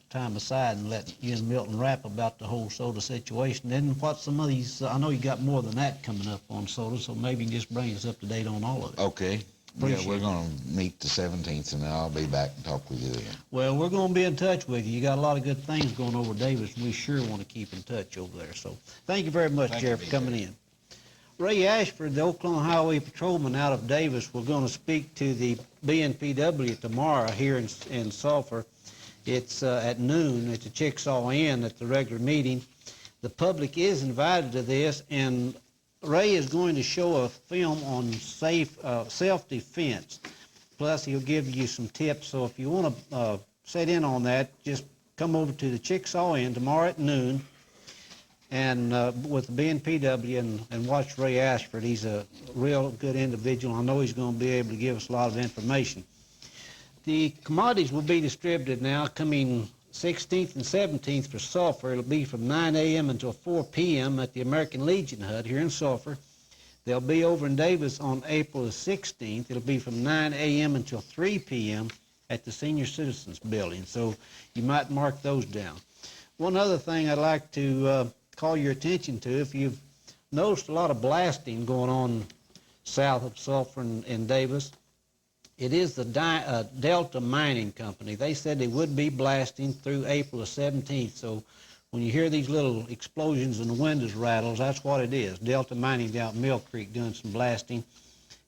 A: time aside and let you and Milton rap about the whole soda situation. Then what some of these, I know you got more than that coming up on soda, so maybe you can just bring us up to date on all of it.
L: Okay.
A: Appreciate
L: Yeah, we're going to meet the 17th, and then I'll be back and talk with you then.
A: Well, we're going to be in touch with you. You got a lot of good things going over Davis, and we sure want to keep in touch over there. So thank you very much,
L: Thank
A: Jerry,
L: you,
A: for coming in. Ray Ashford, the Oklahoma Highway Patrolman out of Davis, we're going to speak to the BNPW tomorrow here in Sulphur. It's at noon at the Chickasaw Inn at the regular meeting. The public is invited to this, and Ray is going to show a film on self-defense. Plus, he'll give you some tips. So if you want to sit in on that, just come over to the Chickasaw Inn tomorrow at noon and with the BNPW and watch Ray Ashford. He's a real good individual. I know he's going to be able to give us a lot of information. The commodities will be distributed now coming 16th and 17th for Sulphur. It'll be from 9 a.m. until 4 p.m. at the American Legion Hut here in Sulphur. They'll be over in Davis on April the 16th. It'll be from 9 a.m. until 3 p.m. at the Senior Citizens Building. So you might mark those down. One other thing I'd like to call your attention to, if you've noticed a lot of blasting going on south of Sulphur and Davis, it is the Delta Mining Company. They said they would be blasting through April the 17th. So when you hear these little explosions and the windows rattles, that's what it is. Delta Mining down at Mill Creek doing some blasting,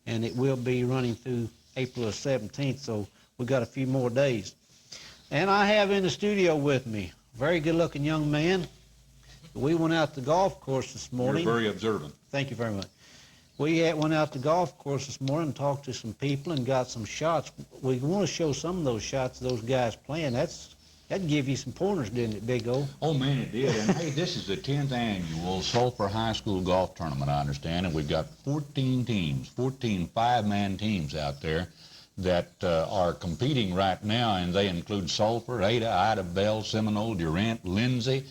A: and it will be running through April the 17th. So we've got a few more days. And I have in the studio with me a very good-looking young man. We went out to the golf course this morning.
M: You're very observant.
A: Thank you very much. We went out to the golf course this morning and talked to some people and got some shots. We want to show some of those shots of those guys playing. That'd give you some pointers, didn't it, Big O?
M: Oh, man, it did. And, hey, this is the 10th annual Sulphur High School Golf Tournament, I understand, and we've got 14 teams, 14 five-man teams out there that are competing right now, and they include Sulphur, Ada, Ida Bell, Seminole, Durant, Lindsay,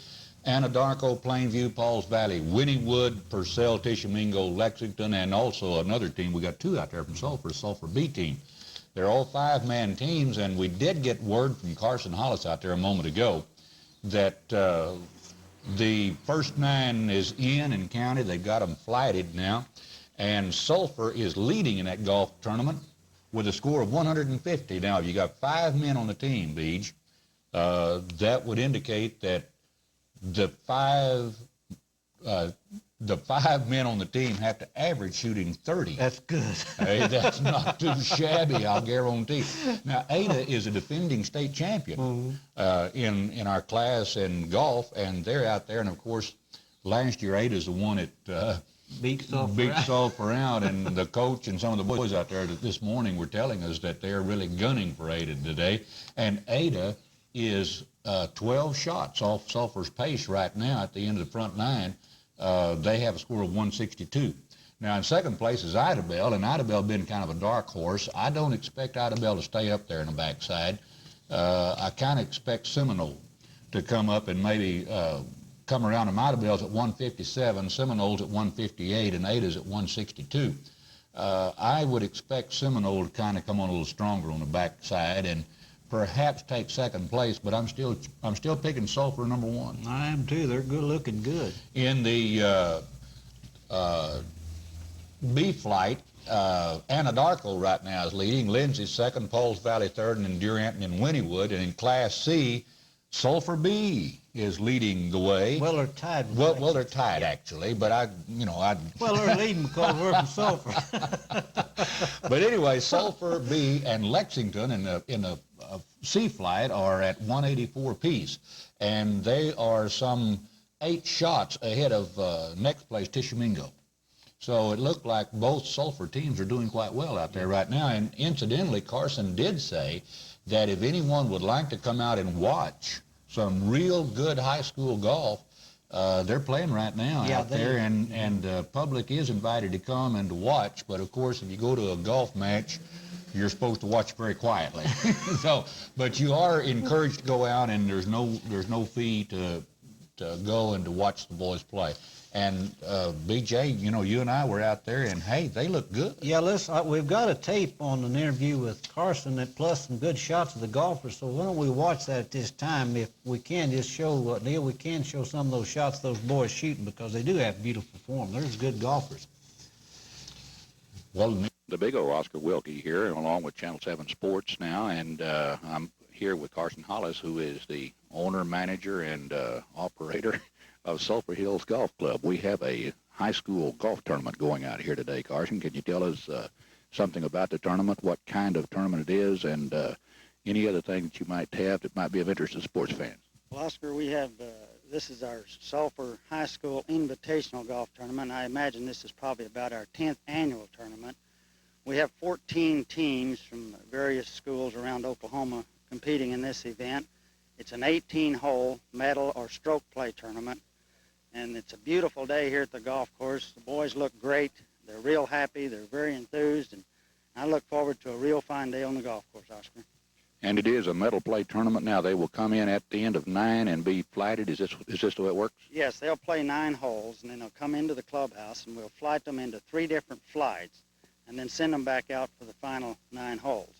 M: Anadarko, Plainview, Pauls Valley, Wynnewood, Purcell, Tishomingo, Lexington, and also another team. We got two out there from Sulphur, Sulphur B team. They're all five-man teams, and we did get word from Carson Hollis out there a moment ago that the first 9 is in and counted. They've got them flighted now, and Sulphur is leading in that golf tournament with a score of 150. Now, if you got 5 men on the team, Beej, that would indicate that the five men on the team have to average shooting 30.
A: That's good.
M: Hey, that's not too shabby, I'll guarantee. Now, Ada is a defending state champion in our class in golf, and they're out there. And, of course, last year Ada's the one that
A: beat
M: Sulphur out, and the coach and some of the boys out there this morning were telling us that they're really gunning for Ada today. And Ada is 12 shots off Sulphur's pace right now at the end of the front 9. They have a score of 162. Now, in second place is Ida Bell, and Ida Bell been kind of a dark horse. I don't expect Ida Bell to stay up there in the backside. I kind of expect Seminole to come up and maybe come around. And Ida Bell's at 157, Seminole's at 158, and Ada's at 162. I would expect Seminole to kind of come on a little stronger on the backside and perhaps take second place, but I'm still picking Sulphur number 1.
A: I am too. They're good looking good.
M: In the B flight, Anadarko right now is leading. Lindsay's second, Pauls Valley third, and then Durant and Wynnewood. And in Class C, Sulphur B is leading the way.
A: Well, they're tied.
M: Well, they're tied actually, but
A: Well, they're leading because we're from Sulphur.
M: But anyway, Sulphur B and Lexington in the C flight are at 184 apiece, and they are some 8 shots ahead of next place Tishomingo. So it looked like both Sulphur teams are doing quite well out there right now. And incidentally, Carson did say that if anyone would like to come out and watch some real good high school golf, they're playing right now out there, and the public is invited to come and to watch. But of course, if you go to a golf match, you're supposed to watch very quietly. But you are encouraged to go out, and there's no fee to go and to watch the boys play. And BJ, you and I were out there, and hey, they look good.
A: Yeah, we've got a tape on an interview with Carson that plus some good shots of the golfers. So why don't we watch that at this time? If we can just show, Neil, we can show some of those shots those boys shooting, because they do have beautiful form. They're good golfers.
M: Well,
N: the Big O, Oscar Wilkie here, along with Channel 7 Sports now, and I'm here with Carson Hollis, who is the owner, manager, and operator of Sulphur Hills Golf Club. We have a high school golf tournament going out here today. Carson, can you tell us something about the tournament, what kind of tournament it is, and any other thing that you might have that might be of interest to sports fans?
O: Well, Oscar, we have, this is our Sulphur High School Invitational Golf Tournament. I imagine this is probably about our 10th annual tournament. We have 14 teams from various schools around Oklahoma competing in this event. It's an 18-hole medal or stroke play tournament, and it's a beautiful day here at the golf course. The boys look great. They're real happy. They're very enthused, and I look forward to a real fine day on the golf course, Oscar.
N: And it is a metal play tournament now. They will come in at the end of 9 and be flighted. Is this the way it works?
O: Yes, they'll play 9 holes, and then they'll come into the clubhouse, and we'll flight them into 3 different flights, and then send them back out for the final 9 holes.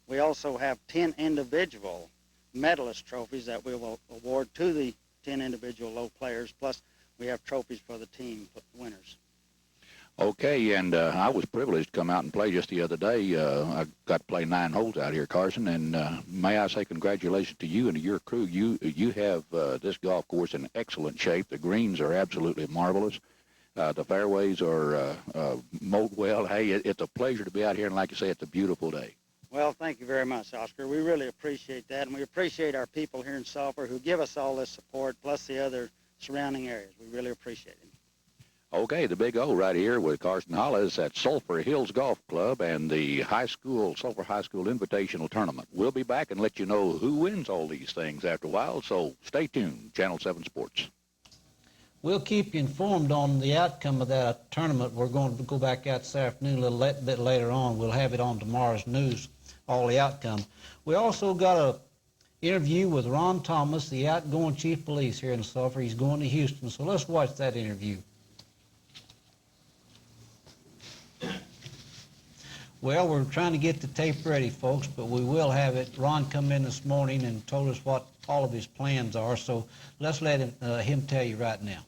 O: We also have 10 individual medalist trophies that we will award to the 10 individual low players, plus we have trophies for the team winners.
N: Okay, and I was privileged to come out and play just the other day. I got to play 9 holes out here, Carson, and may I say congratulations to you and to your crew. You have this golf course in excellent shape. The greens are absolutely marvelous. The fairways are mowed well. Hey, it's a pleasure to be out here, and like you say, it's a beautiful day.
O: Well, thank you very much, Oscar. We really appreciate that, and we appreciate our people here in Sulphur who give us all this support, plus the other surrounding areas. We really appreciate it.
N: Okay, the Big O right here with Carson Hollis at Sulphur Hills Golf Club and the Sulphur High School Invitational Tournament. We'll be back and let you know who wins all these things after a while, so stay tuned. Channel 7 Sports.
A: We'll keep you informed on the outcome of that tournament. We're going to go back out this afternoon a little bit later on. We'll have it on tomorrow's news, all the outcome. We also got a interview with Ron Thomas, the outgoing chief of police here in Sulphur. He's going to Houston, so let's watch that interview. Well, we're trying to get the tape ready, folks, but we will have it. Ron come in this morning and told us what all of his plans are, so let's let him tell you right now.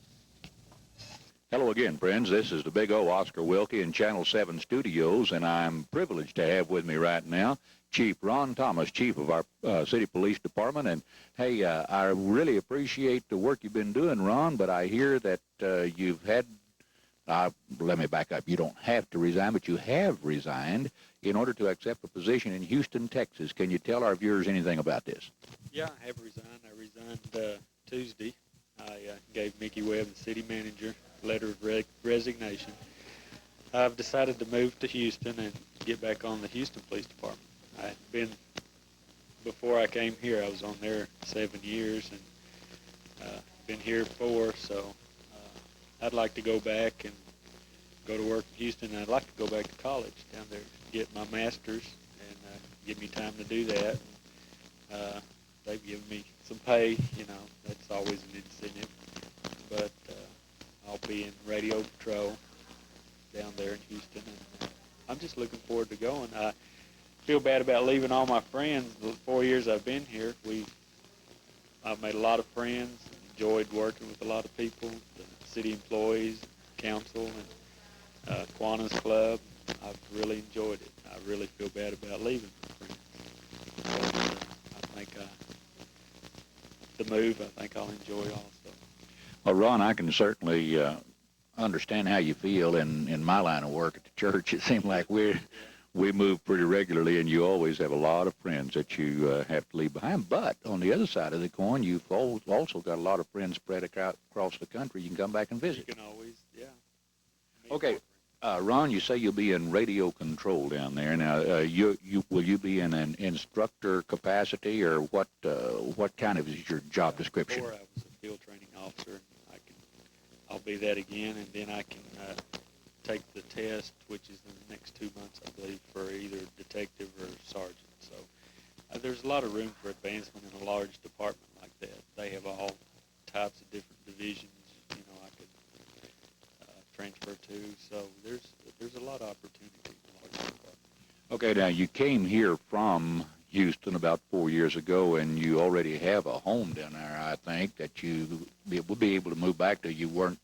N: Hello again, friends. This is the Big O, Oscar Wilkie, in Channel 7 Studios, and I'm privileged to have with me right now Chief Ron Thomas, Chief of our City Police Department. And, hey, I really appreciate the work you've been doing, Ron, but I hear that you've had let me back up. You don't have to resign, but you have resigned in order to accept a position in Houston, Texas. Can you tell our viewers anything about this?
P: Yeah, I have resigned. I resigned Tuesday. I gave Mickey Webb, the city manager, a letter of resignation. I've decided to move to Houston and get back on the Houston Police Department. I had been, before I came here, I was on there 7 years and been here 4, so I'd like to go back and go to work in Houston, and I'd like to go back to college down there, get my master's, and give me time to do that. They've given me some pay, you know, that's always an incentive. But I'll be in radio patrol down there in Houston, and I'm just looking forward to going. I feel bad about leaving all my friends. The 4 years I've been here, I've made a lot of friends, enjoyed working with a lot of people, the city employees, council, and Kiwanis Club. I've really enjoyed it. I really feel bad about leaving my friends. But, I think the move, I think I'll enjoy also.
N: Well, Ron, I can certainly understand how you feel. In my line of work at the church, it seems like we move pretty regularly, and you always have a lot of friends that you have to leave behind. But on the other side of the coin, you've also got a lot of friends spread across the country. You can come back and visit.
P: You can always, yeah.
N: Okay. Ron, you say you'll be in radio control down there. Now, will you be in an instructor capacity, or what kind of is your job description?
P: Before I was a field training officer, and I'll be that again, and then I can take the test, which is in the next 2 months, I believe, for either detective or sergeant. So there's a lot of room for advancement in a large department like that. They have all types of different divisions, you know, I could transfer to. So there's a lot of opportunity in a large department.
N: Okay, now you came here from Houston about 4 years ago, and you already have a home down there, I think, that you will be able to move back to. You weren't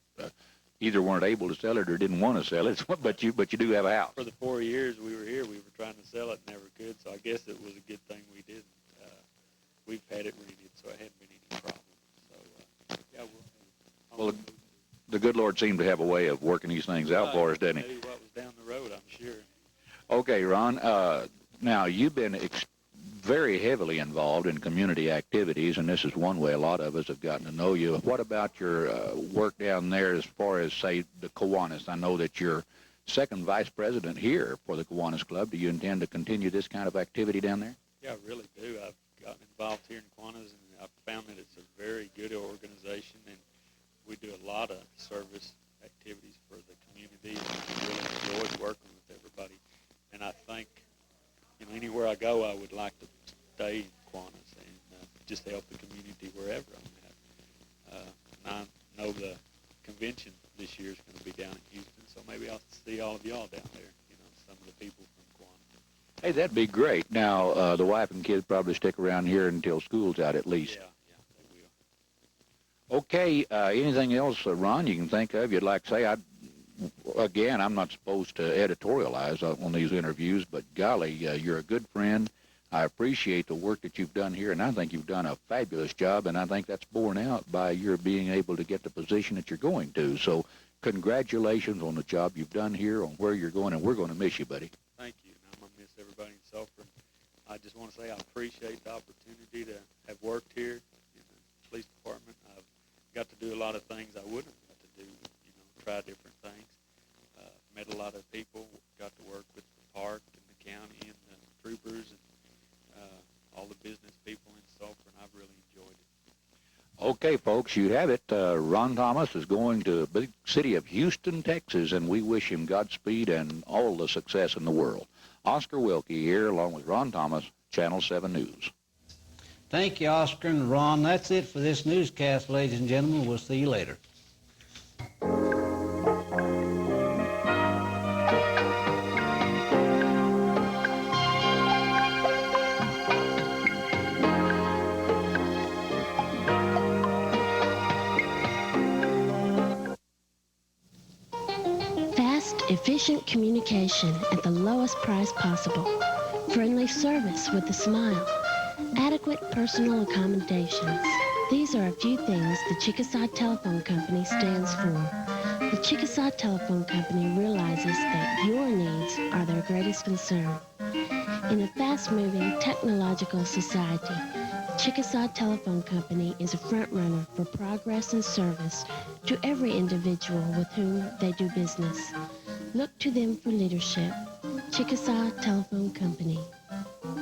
N: either weren't able to sell it or didn't want to sell it, but you do have a house.
P: For the 4 years we were here, we were trying to sell it, never could. So I guess it was a good thing we didn't. We've had it rented, so it hadn't been any problem. So yeah,
N: well, the good Lord seemed to have a way of working these things out for us, didn't he?
P: Maybe what was down the road, I'm sure.
N: Okay, Ron. Now you've been very heavily involved in community activities, and this is one way a lot of us have gotten to know you. What about your work down there as far as, say, the Kiwanis? I know that you're second vice president here for the Kiwanis Club. Do you intend to continue this kind of activity down there?
P: Yeah, I really do. I've gotten involved here in Kiwanis, and I've found that it's a very good organization, and we do a lot of service activities for the community, and I really enjoy working with everybody. And I think, you know, anywhere I go, I would like to stay in Kiwanis and just help the community wherever I'm at. And I know the convention this year is going to be down in Houston, so maybe I'll see all of y'all down there, some of the people from Kiwanis.
N: Hey, that'd be great. Now, the wife and kids probably stick around here until school's out at least.
P: Yeah, they will.
N: Okay, anything else, Ron, you can think of you'd like to say? Again, I'm not supposed to editorialize on these interviews, but golly, you're a good friend. I appreciate the work that you've done here, and I think you've done a fabulous job, and I think that's borne out by your being able to get the position that you're going to. So congratulations on the job you've done here, on where you're going, and we're going to miss you, buddy.
P: Thank you. And I'm going to miss everybody in Sulphur. I just want to say I appreciate the opportunity to have worked here in the police department. I've got to do a lot of things I wouldn't have got to do, try different things. Met a lot of people, got to work with the park and the county and the troopers and all the business people in Sulphur, and I've really enjoyed it.
N: Okay, folks, you have it. Ron Thomas is going to the big city of Houston, Texas, and we wish him Godspeed and all the success in the world. Oscar Wilkie here, along with Ron Thomas, Channel 7 News.
A: Thank you, Oscar and Ron. That's it for this newscast, ladies and gentlemen. We'll see you later.
Q: Efficient communication at the lowest price possible. Friendly service with a smile. Adequate personal accommodations. These are a few things the Chickasaw Telephone Company stands for. The Chickasaw Telephone Company realizes that your needs are their greatest concern. In a fast-moving technological society, the Chickasaw Telephone Company is a front-runner for progress and service to every individual with whom they do business. Look to them for leadership. Chickasaw Telephone Company.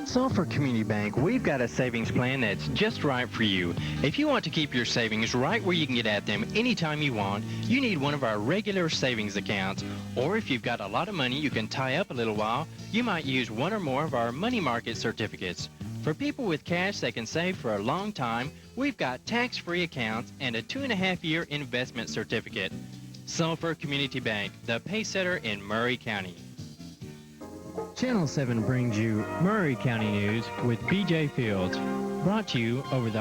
C: Sulphur Community Bank, we've got a savings plan that's just right for you. If you want to keep your savings right where you can get at them anytime you want, you need one of our regular savings accounts. Or if you've got a lot of money you can tie up a little while, you might use one or more of our money market certificates. For people with cash they can save for a long time, we've got tax-free accounts and a 2.5-year investment certificate. Sulphur Community Bank, the pacesetter in Murray County. Channel 7 brings you Murray County News with B.J. Fields, brought to you over the